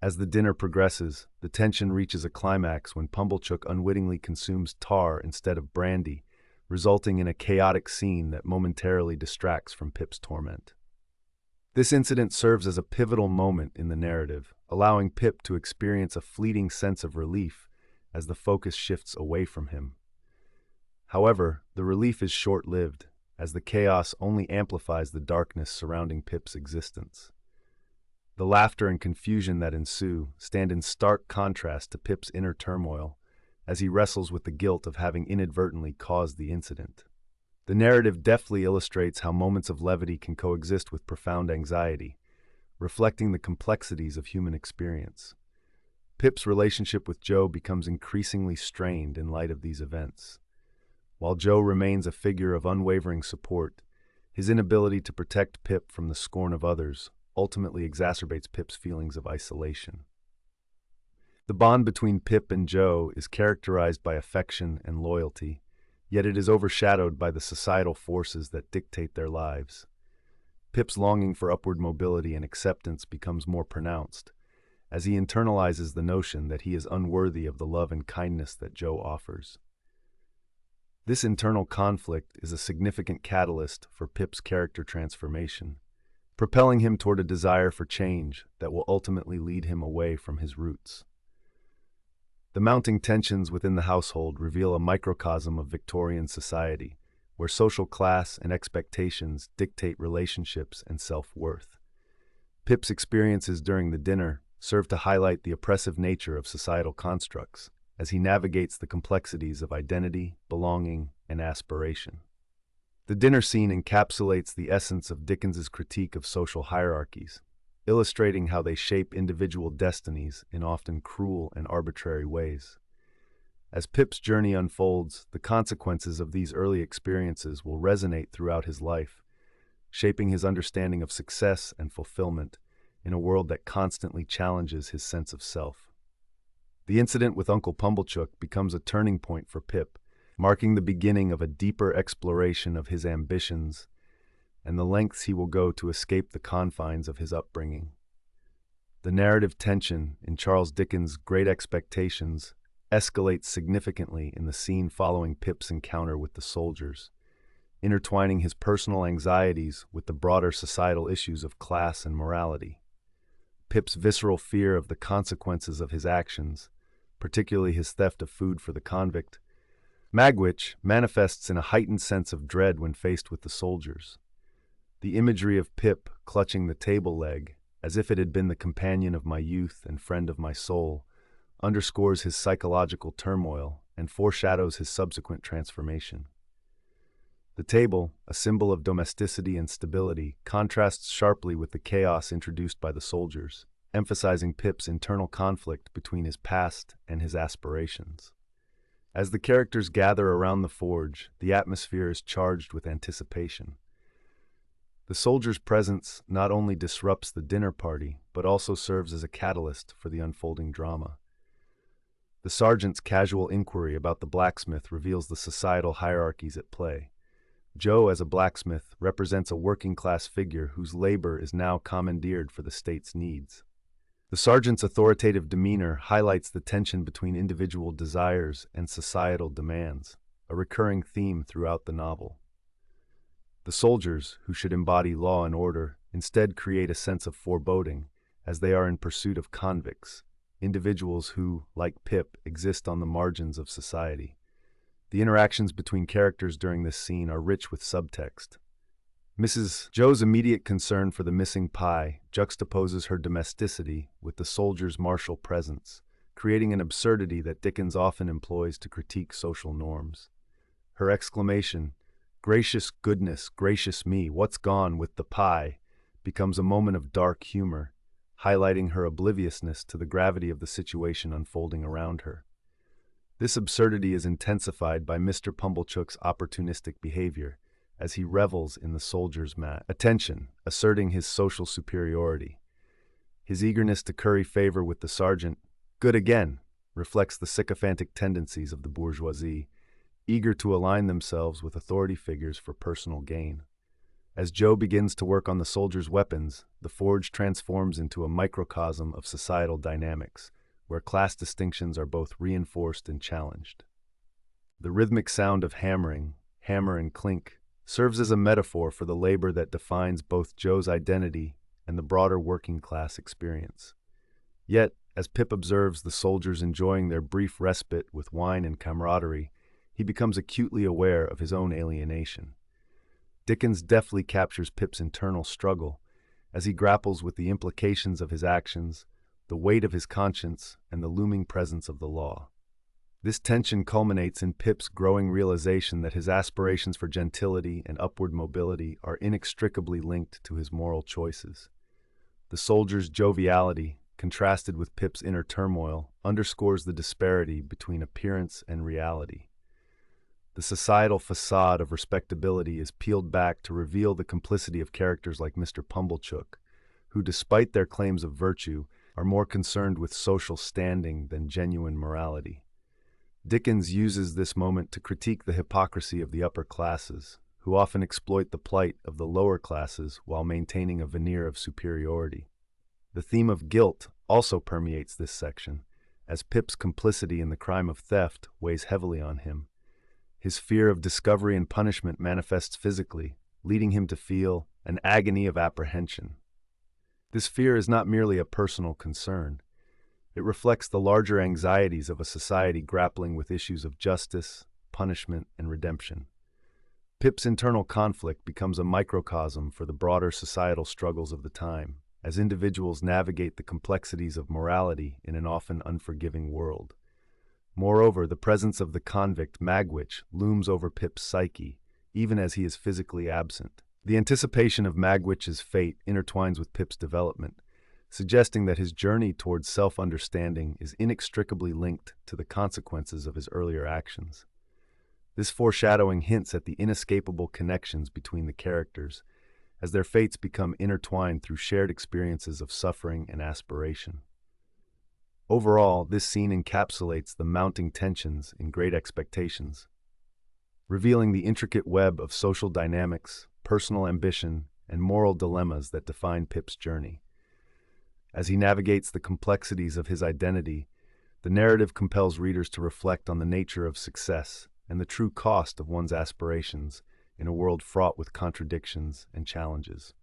As the dinner progresses, the tension reaches a climax when Pumblechook unwittingly consumes tar instead of brandy, resulting in a chaotic scene that momentarily distracts from Pip's torment. This incident serves as a pivotal moment in the narrative, allowing Pip to experience a fleeting sense of relief as the focus shifts away from him. However, the relief is short-lived, as the chaos only amplifies the darkness surrounding Pip's existence. The laughter and confusion that ensue stand in stark contrast to Pip's inner turmoil as he wrestles with the guilt of having inadvertently caused the incident. The narrative deftly illustrates how moments of levity can coexist with profound anxiety, reflecting the complexities of human experience. Pip's relationship with Joe becomes increasingly strained in light of these events. While Joe remains a figure of unwavering support, his inability to protect Pip from the scorn of others ultimately exacerbates Pip's feelings of isolation. The bond between Pip and Joe is characterized by affection and loyalty, yet it is overshadowed by the societal forces that dictate their lives. Pip's longing for upward mobility and acceptance becomes more pronounced, as he internalizes the notion that he is unworthy of the love and kindness that Joe offers. This internal conflict is a significant catalyst for Pip's character transformation, propelling him toward a desire for change that will ultimately lead him away from his roots. The mounting tensions within the household reveal a microcosm of Victorian society, where social class and expectations dictate relationships and self-worth. Pip's experiences during the dinner serve to highlight the oppressive nature of societal constructs, as he navigates the complexities of identity, belonging, and aspiration. The dinner scene encapsulates the essence of Dickens's critique of social hierarchies, illustrating how they shape individual destinies in often cruel and arbitrary ways. As Pip's journey unfolds, the consequences of these early experiences will resonate throughout his life, shaping his understanding of success and fulfillment in a world that constantly challenges his sense of self. The incident with Uncle Pumblechook becomes a turning point for Pip, marking the beginning of a deeper exploration of his ambitions and the lengths he will go to escape the confines of his upbringing. The narrative tension in Charles Dickens' Great Expectations escalates significantly in the scene following Pip's encounter with the soldiers, intertwining his personal anxieties with the broader societal issues of class and morality. Pip's visceral fear of the consequences of his actions, particularly his theft of food for the convict, Magwitch, manifests in a heightened sense of dread when faced with the soldiers. The imagery of Pip clutching the table leg, as if it had been the companion of my youth and friend of my soul, underscores his psychological turmoil and foreshadows his subsequent transformation. The table, a symbol of domesticity and stability, contrasts sharply with the chaos introduced by the soldiers, emphasizing Pip's internal conflict between his past and his aspirations. As the characters gather around the forge, the atmosphere is charged with anticipation. The soldiers' presence not only disrupts the dinner party, but also serves as a catalyst for the unfolding drama. The sergeant's casual inquiry about the blacksmith reveals the societal hierarchies at play. Joe, as a blacksmith, represents a working-class figure whose labor is now commandeered for the state's needs. The sergeant's authoritative demeanor highlights the tension between individual desires and societal demands, a recurring theme throughout the novel. The soldiers, who should embody law and order, instead create a sense of foreboding, as they are in pursuit of convicts, individuals who, like Pip, exist on the margins of society. The interactions between characters during this scene are rich with subtext. Mrs. Joe's immediate concern for the missing pie juxtaposes her domesticity with the soldier's martial presence, creating an absurdity that Dickens often employs to critique social norms. Her exclamation, "Gracious goodness, gracious me, what's gone with the pie?" becomes a moment of dark humor, highlighting her obliviousness to the gravity of the situation unfolding around her. This absurdity is intensified by Mr. Pumblechook's opportunistic behavior, as he revels in the soldier's attention, asserting his social superiority. His eagerness to curry favor with the sergeant, good again, reflects the sycophantic tendencies of the bourgeoisie, eager to align themselves with authority figures for personal gain. As Joe begins to work on the soldier's weapons, the forge transforms into a microcosm of societal dynamics, where class distinctions are both reinforced and challenged. The rhythmic sound of hammering, hammer and clink, serves as a metaphor for the labor that defines both Joe's identity and the broader working class experience. Yet, as Pip observes the soldiers enjoying their brief respite with wine and camaraderie, he becomes acutely aware of his own alienation. Dickens deftly captures Pip's internal struggle as he grapples with the implications of his actions, the weight of his conscience, and the looming presence of the law. This tension culminates in Pip's growing realization that his aspirations for gentility and upward mobility are inextricably linked to his moral choices. The soldier's joviality, contrasted with Pip's inner turmoil, underscores the disparity between appearance and reality. The societal facade of respectability is peeled back to reveal the complicity of characters like Mr. Pumblechook, who, despite their claims of virtue, are more concerned with social standing than genuine morality. Dickens uses this moment to critique the hypocrisy of the upper classes, who often exploit the plight of the lower classes while maintaining a veneer of superiority. The theme of guilt also permeates this section, as Pip's complicity in the crime of theft weighs heavily on him. His fear of discovery and punishment manifests physically, leading him to feel an agony of apprehension. This fear is not merely a personal concern. It reflects the larger anxieties of a society grappling with issues of justice, punishment, and redemption. Pip's internal conflict becomes a microcosm for the broader societal struggles of the time, as individuals navigate the complexities of morality in an often unforgiving world. Moreover, the presence of the convict Magwitch looms over Pip's psyche, even as he is physically absent. The anticipation of Magwitch's fate intertwines with Pip's development, suggesting that his journey towards self-understanding is inextricably linked to the consequences of his earlier actions. This foreshadowing hints at the inescapable connections between the characters, as their fates become intertwined through shared experiences of suffering and aspiration. Overall, this scene encapsulates the mounting tensions in Great Expectations, revealing the intricate web of social dynamics, personal ambition, and moral dilemmas that define Pip's journey. As he navigates the complexities of his identity, the narrative compels readers to reflect on the nature of success and the true cost of one's aspirations in a world fraught with contradictions and challenges.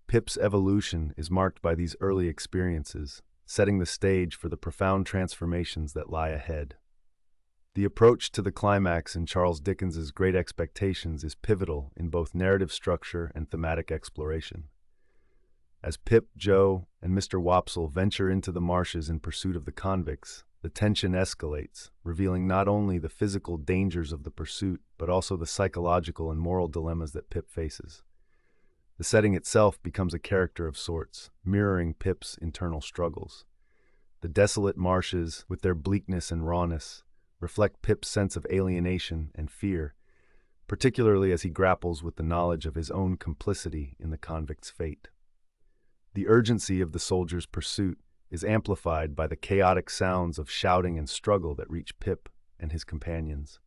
Pip's evolution is marked by these early experiences, setting the stage for the profound transformations that lie ahead. The approach to the climax in Charles Dickens's Great Expectations is pivotal in both narrative structure and thematic exploration. As Pip, Joe, and Mr. Wopsle venture into the marshes in pursuit of the convicts, the tension escalates, revealing not only the physical dangers of the pursuit, but also the psychological and moral dilemmas that Pip faces. The setting itself becomes a character of sorts, mirroring Pip's internal struggles. The desolate marshes, with their bleakness and rawness, reflect Pip's sense of alienation and fear, particularly as he grapples with the knowledge of his own complicity in the convict's fate. The urgency of the soldier's pursuit is amplified by the chaotic sounds of shouting and struggle that reach Pip and his companions.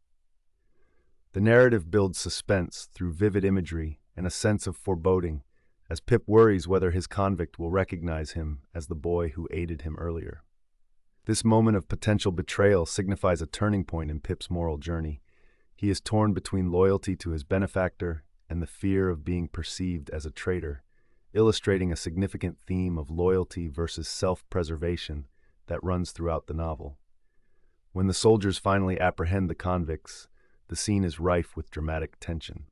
The narrative builds suspense through vivid imagery and a sense of foreboding, as Pip worries whether his convict will recognize him as the boy who aided him earlier. This moment of potential betrayal signifies a turning point in Pip's moral journey. He is torn between loyalty to his benefactor and the fear of being perceived as a traitor, illustrating a significant theme of loyalty versus self-preservation that runs throughout the novel. When the soldiers finally apprehend the convicts, the scene is rife with dramatic tension.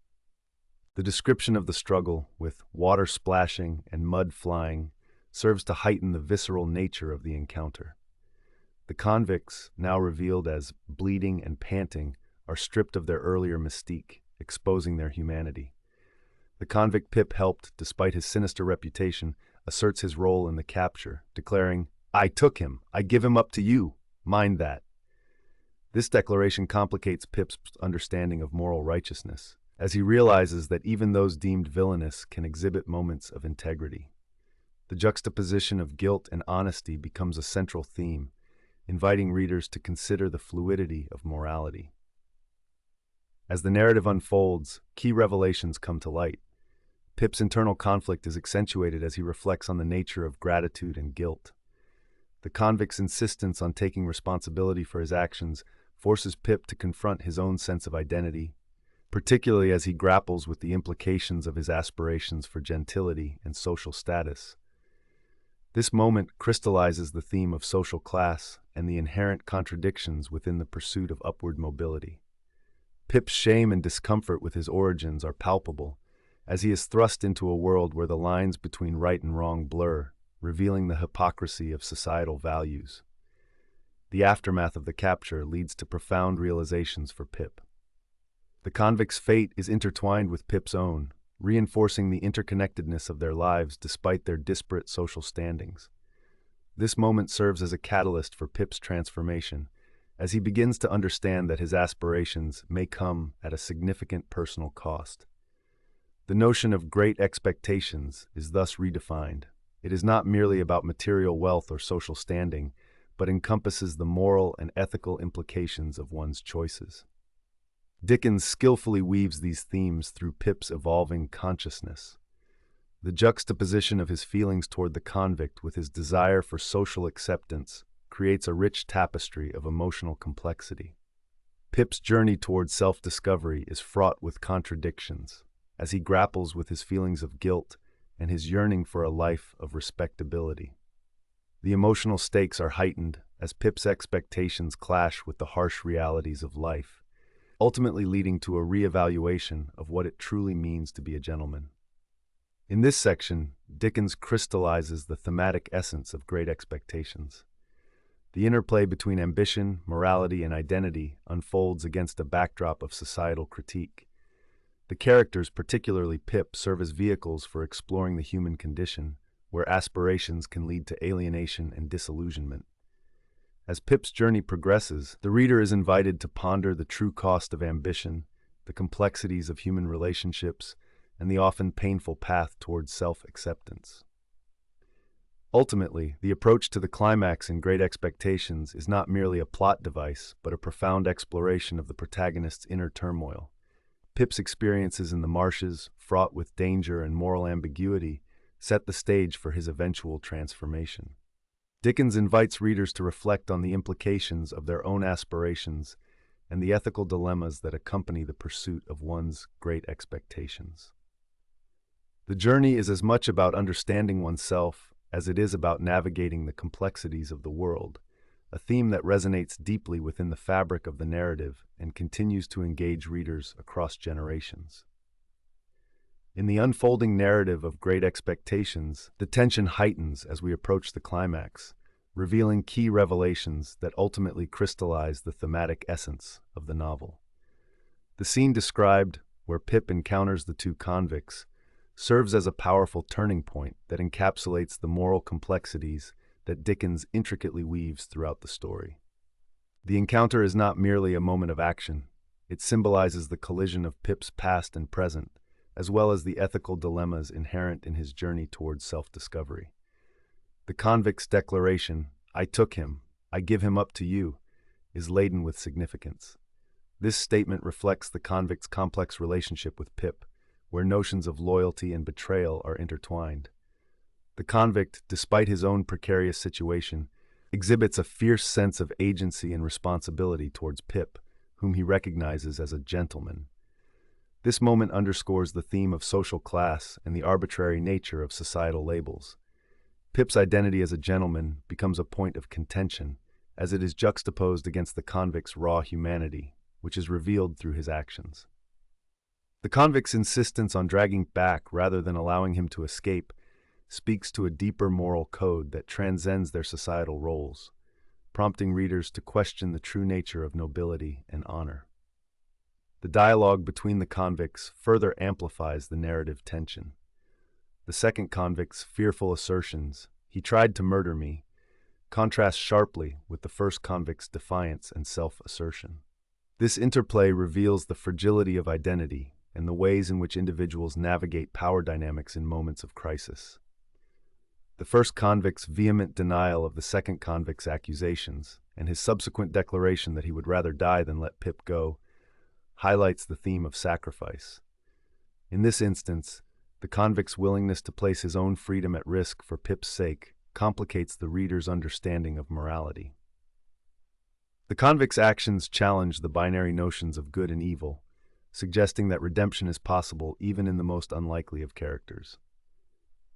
The description of the struggle, with water splashing and mud flying, serves to heighten the visceral nature of the encounter. The convicts, now revealed as bleeding and panting, are stripped of their earlier mystique, exposing their humanity. The convict Pip helped, despite his sinister reputation, asserts his role in the capture, declaring, "I took him. I give him up to you. Mind that." This declaration complicates Pip's understanding of moral righteousness, as he realizes that even those deemed villainous can exhibit moments of integrity. The juxtaposition of guilt and honesty becomes a central theme, inviting readers to consider the fluidity of morality. As the narrative unfolds, key revelations come to light. Pip's internal conflict is accentuated as he reflects on the nature of gratitude and guilt. The convict's insistence on taking responsibility for his actions forces Pip to confront his own sense of identity, particularly as he grapples with the implications of his aspirations for gentility and social status. This moment crystallizes the theme of social class and the inherent contradictions within the pursuit of upward mobility. Pip's shame and discomfort with his origins are palpable, as he is thrust into a world where the lines between right and wrong blur, revealing the hypocrisy of societal values. The aftermath of the capture leads to profound realizations for Pip. The convict's fate is intertwined with Pip's own, reinforcing the interconnectedness of their lives despite their disparate social standings. This moment serves as a catalyst for Pip's transformation, as he begins to understand that his aspirations may come at a significant personal cost. The notion of great expectations is thus redefined. It is not merely about material wealth or social standing, but encompasses the moral and ethical implications of one's choices. Dickens skillfully weaves these themes through Pip's evolving consciousness. The juxtaposition of his feelings toward the convict with his desire for social acceptance creates a rich tapestry of emotional complexity. Pip's journey toward self-discovery is fraught with contradictions, as he grapples with his feelings of guilt and his yearning for a life of respectability. The emotional stakes are heightened as Pip's expectations clash with the harsh realities of life, ultimately leading to a re-evaluation of what it truly means to be a gentleman. In this section, Dickens crystallizes the thematic essence of Great Expectations. The interplay between ambition, morality, and identity unfolds against a backdrop of societal critique. The characters, particularly Pip, serve as vehicles for exploring the human condition, where aspirations can lead to alienation and disillusionment. As Pip's journey progresses, the reader is invited to ponder the true cost of ambition, the complexities of human relationships, and the often painful path towards self-acceptance. Ultimately, the approach to the climax in Great Expectations is not merely a plot device, but a profound exploration of the protagonist's inner turmoil. Pip's experiences in the marshes, fraught with danger and moral ambiguity, set the stage for his eventual transformation. Dickens invites readers to reflect on the implications of their own aspirations and the ethical dilemmas that accompany the pursuit of one's great expectations. The journey is as much about understanding oneself as it is about navigating the complexities of the world, a theme that resonates deeply within the fabric of the narrative and continues to engage readers across generations. In the unfolding narrative of Great Expectations, the tension heightens as we approach the climax, revealing key revelations that ultimately crystallize the thematic essence of the novel. The scene described, where Pip encounters the two convicts, serves as a powerful turning point that encapsulates the moral complexities that Dickens intricately weaves throughout the story. The encounter is not merely a moment of action. It symbolizes the collision of Pip's past and present, as well as the ethical dilemmas inherent in his journey towards self-discovery. The convict's declaration, "I took him, I give him up to you," is laden with significance. This statement reflects the convict's complex relationship with Pip, where notions of loyalty and betrayal are intertwined. The convict, despite his own precarious situation, exhibits a fierce sense of agency and responsibility towards Pip, whom he recognizes as a gentleman. This moment underscores the theme of social class and the arbitrary nature of societal labels. Pip's identity as a gentleman becomes a point of contention, as it is juxtaposed against the convict's raw humanity, which is revealed through his actions. The convict's insistence on dragging back rather than allowing him to escape speaks to a deeper moral code that transcends their societal roles, prompting readers to question the true nature of nobility and honor. The dialogue between the convicts further amplifies the narrative tension. The second convict's fearful assertions, "He tried to murder me," contrasts sharply with the first convict's defiance and self-assertion. This interplay reveals the fragility of identity and the ways in which individuals navigate power dynamics in moments of crisis. The first convict's vehement denial of the second convict's accusations and his subsequent declaration that he would rather die than let Pip go highlights the theme of sacrifice. In this instance, the convict's willingness to place his own freedom at risk for Pip's sake complicates the reader's understanding of morality. The convict's actions challenge the binary notions of good and evil, suggesting that redemption is possible even in the most unlikely of characters.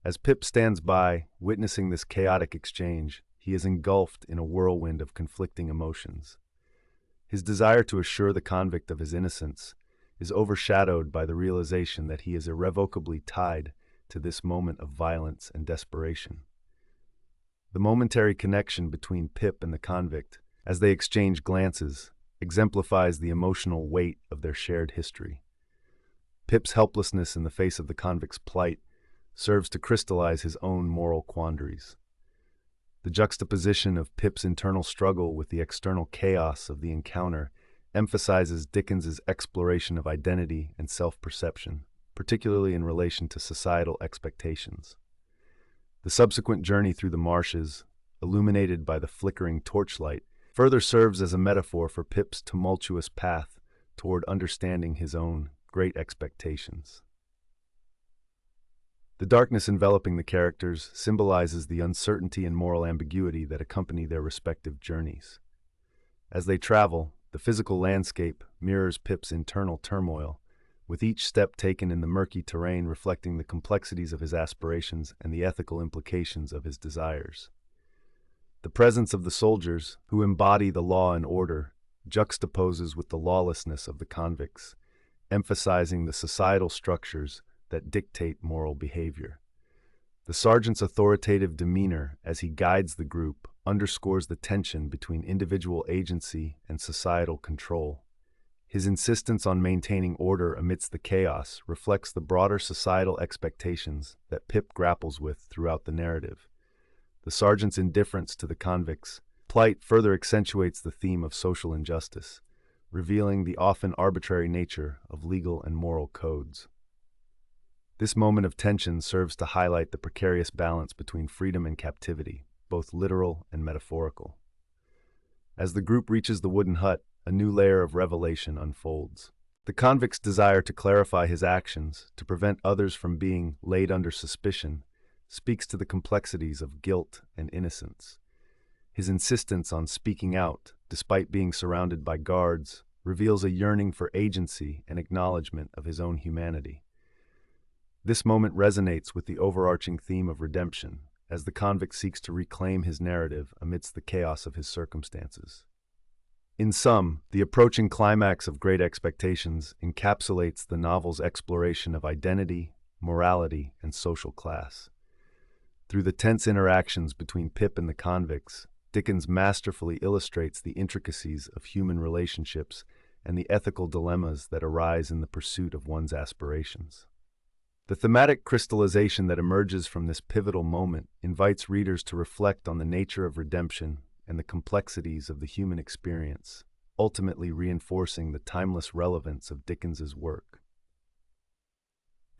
As Pip stands by, witnessing this chaotic exchange, he is engulfed in a whirlwind of conflicting emotions. His desire to assure the convict of his innocence is overshadowed by the realization that he is irrevocably tied to this moment of violence and desperation. The momentary connection between Pip and the convict, as they exchange glances, exemplifies the emotional weight of their shared history. Pip's helplessness in the face of the convict's plight serves to crystallize his own moral quandaries. The juxtaposition of Pip's internal struggle with the external chaos of the encounter emphasizes Dickens's exploration of identity and self-perception, particularly in relation to societal expectations. The subsequent journey through the marshes, illuminated by the flickering torchlight, further serves as a metaphor for Pip's tumultuous path toward understanding his own great expectations. The darkness enveloping the characters symbolizes the uncertainty and moral ambiguity that accompany their respective journeys. As they travel, the physical landscape mirrors Pip's internal turmoil, with each step taken in the murky terrain reflecting the complexities of his aspirations and the ethical implications of his desires. The presence of the soldiers, who embody the law and order, juxtaposes with the lawlessness of the convicts, emphasizing the societal structures that dictate moral behavior. The sergeant's authoritative demeanor as he guides the group underscores the tension between individual agency and societal control. His insistence on maintaining order amidst the chaos reflects the broader societal expectations that Pip grapples with throughout the narrative. The sergeant's indifference to the convicts' plight further accentuates the theme of social injustice, revealing the often arbitrary nature of legal and moral codes. This moment of tension serves to highlight the precarious balance between freedom and captivity, both literal and metaphorical. As the group reaches the wooden hut, a new layer of revelation unfolds. The convict's desire to clarify his actions, to prevent others from being laid under suspicion, speaks to the complexities of guilt and innocence. His insistence on speaking out, despite being surrounded by guards, reveals a yearning for agency and acknowledgement of his own humanity. This moment resonates with the overarching theme of redemption, as the convict seeks to reclaim his narrative amidst the chaos of his circumstances. In sum, the approaching climax of Great Expectations encapsulates the novel's exploration of identity, morality, and social class. Through the tense interactions between Pip and the convicts, Dickens masterfully illustrates the intricacies of human relationships and the ethical dilemmas that arise in the pursuit of one's aspirations. The thematic crystallization that emerges from this pivotal moment invites readers to reflect on the nature of redemption and the complexities of the human experience, ultimately reinforcing the timeless relevance of Dickens's work.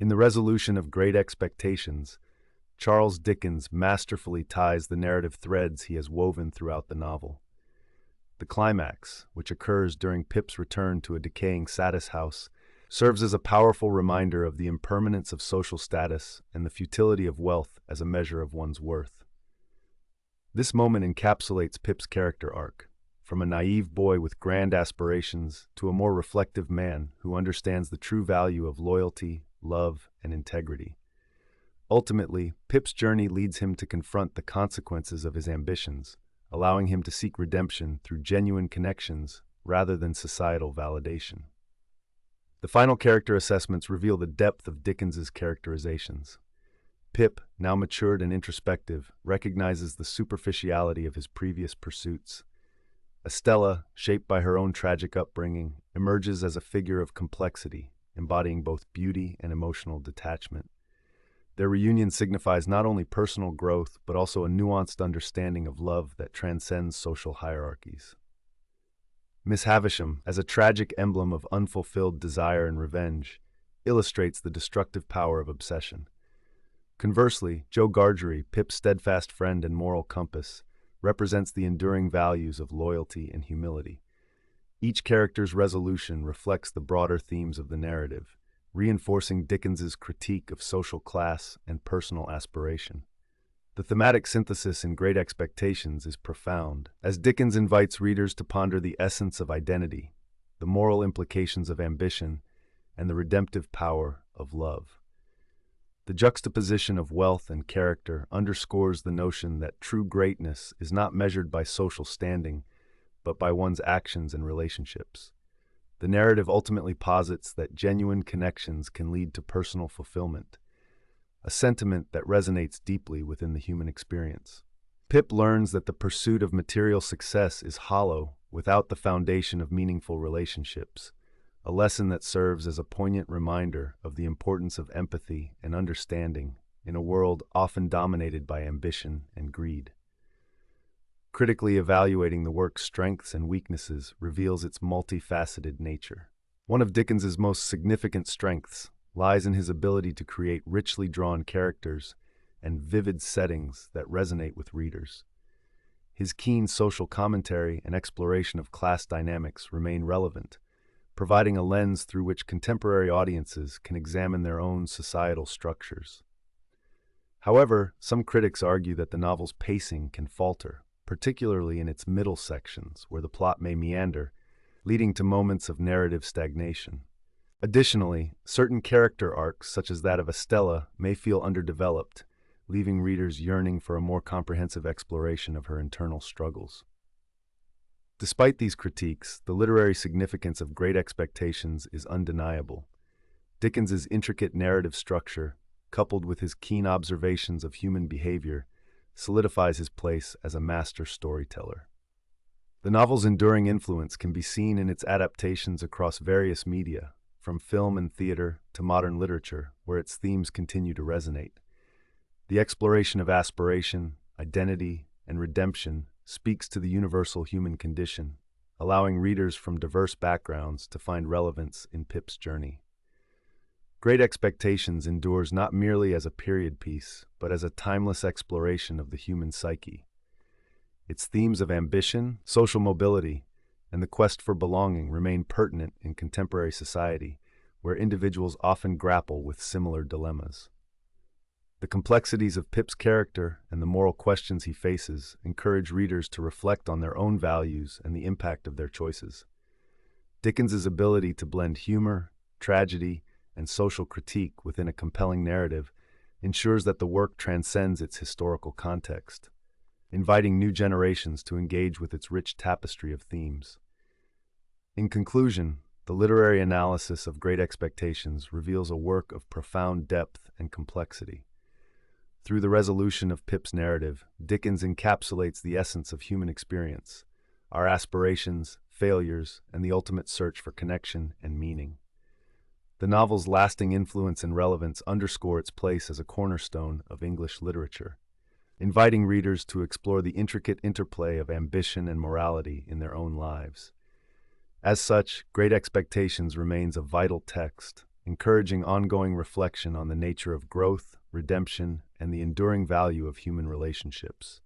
In the resolution of Great Expectations, Charles Dickens masterfully ties the narrative threads he has woven throughout the novel. The climax, which occurs during Pip's return to a decaying Satis house, serves as a powerful reminder of the impermanence of social status and the futility of wealth as a measure of one's worth. This moment encapsulates Pip's character arc, from a naive boy with grand aspirations to a more reflective man who understands the true value of loyalty, love, and integrity. Ultimately, Pip's journey leads him to confront the consequences of his ambitions, allowing him to seek redemption through genuine connections rather than societal validation. The final character assessments reveal the depth of Dickens's characterizations. Pip, now matured and introspective, recognizes the superficiality of his previous pursuits. Estella, shaped by her own tragic upbringing, emerges as a figure of complexity, embodying both beauty and emotional detachment. Their reunion signifies not only personal growth, but also a nuanced understanding of love that transcends social hierarchies. Miss Havisham, as a tragic emblem of unfulfilled desire and revenge, illustrates the destructive power of obsession. Conversely, Joe Gargery, Pip's steadfast friend and moral compass, represents the enduring values of loyalty and humility. Each character's resolution reflects the broader themes of the narrative, reinforcing Dickens's critique of social class and personal aspiration. The thematic synthesis in Great Expectations is profound, as Dickens invites readers to ponder the essence of identity, the moral implications of ambition, and the redemptive power of love. The juxtaposition of wealth and character underscores the notion that true greatness is not measured by social standing, but by one's actions and relationships. The narrative ultimately posits that genuine connections can lead to personal fulfillment, a sentiment that resonates deeply within the human experience. Pip learns that the pursuit of material success is hollow without the foundation of meaningful relationships, a lesson that serves as a poignant reminder of the importance of empathy and understanding in a world often dominated by ambition and greed. Critically evaluating the work's strengths and weaknesses reveals its multifaceted nature. One of Dickens's most significant strengths lies in his ability to create richly drawn characters and vivid settings that resonate with readers. His keen social commentary and exploration of class dynamics remain relevant, providing a lens through which contemporary audiences can examine their own societal structures. However, some critics argue that the novel's pacing can falter, particularly in its middle sections, where the plot may meander, leading to moments of narrative stagnation. Additionally, certain character arcs, such as that of Estella, may feel underdeveloped, leaving readers yearning for a more comprehensive exploration of her internal struggles. Despite these critiques, the literary significance of Great Expectations is undeniable. Dickens's intricate narrative structure, coupled with his keen observations of human behavior, solidifies his place as a master storyteller. The novel's enduring influence can be seen in its adaptations across various media, from film and theater to modern literature, where its themes continue to resonate. The exploration of aspiration, identity, and redemption speaks to the universal human condition, allowing readers from diverse backgrounds to find relevance in Pip's journey. Great Expectations endures not merely as a period piece, but as a timeless exploration of the human psyche. Its themes of ambition, social mobility, and the quest for belonging remain pertinent in contemporary society, where individuals often grapple with similar dilemmas. The complexities of Pip's character and the moral questions he faces encourage readers to reflect on their own values and the impact of their choices. Dickens's ability to blend humor, tragedy, and social critique within a compelling narrative ensures that the work transcends its historical context, inviting new generations to engage with its rich tapestry of themes. In conclusion, the literary analysis of Great Expectations reveals a work of profound depth and complexity. Through the resolution of Pip's narrative, Dickens encapsulates the essence of human experience, our aspirations, failures, and the ultimate search for connection and meaning. The novel's lasting influence and relevance underscore its place as a cornerstone of English literature, inviting readers to explore the intricate interplay of ambition and morality in their own lives. As such, Great Expectations remains a vital text, encouraging ongoing reflection on the nature of growth, redemption, and the enduring value of human relationships.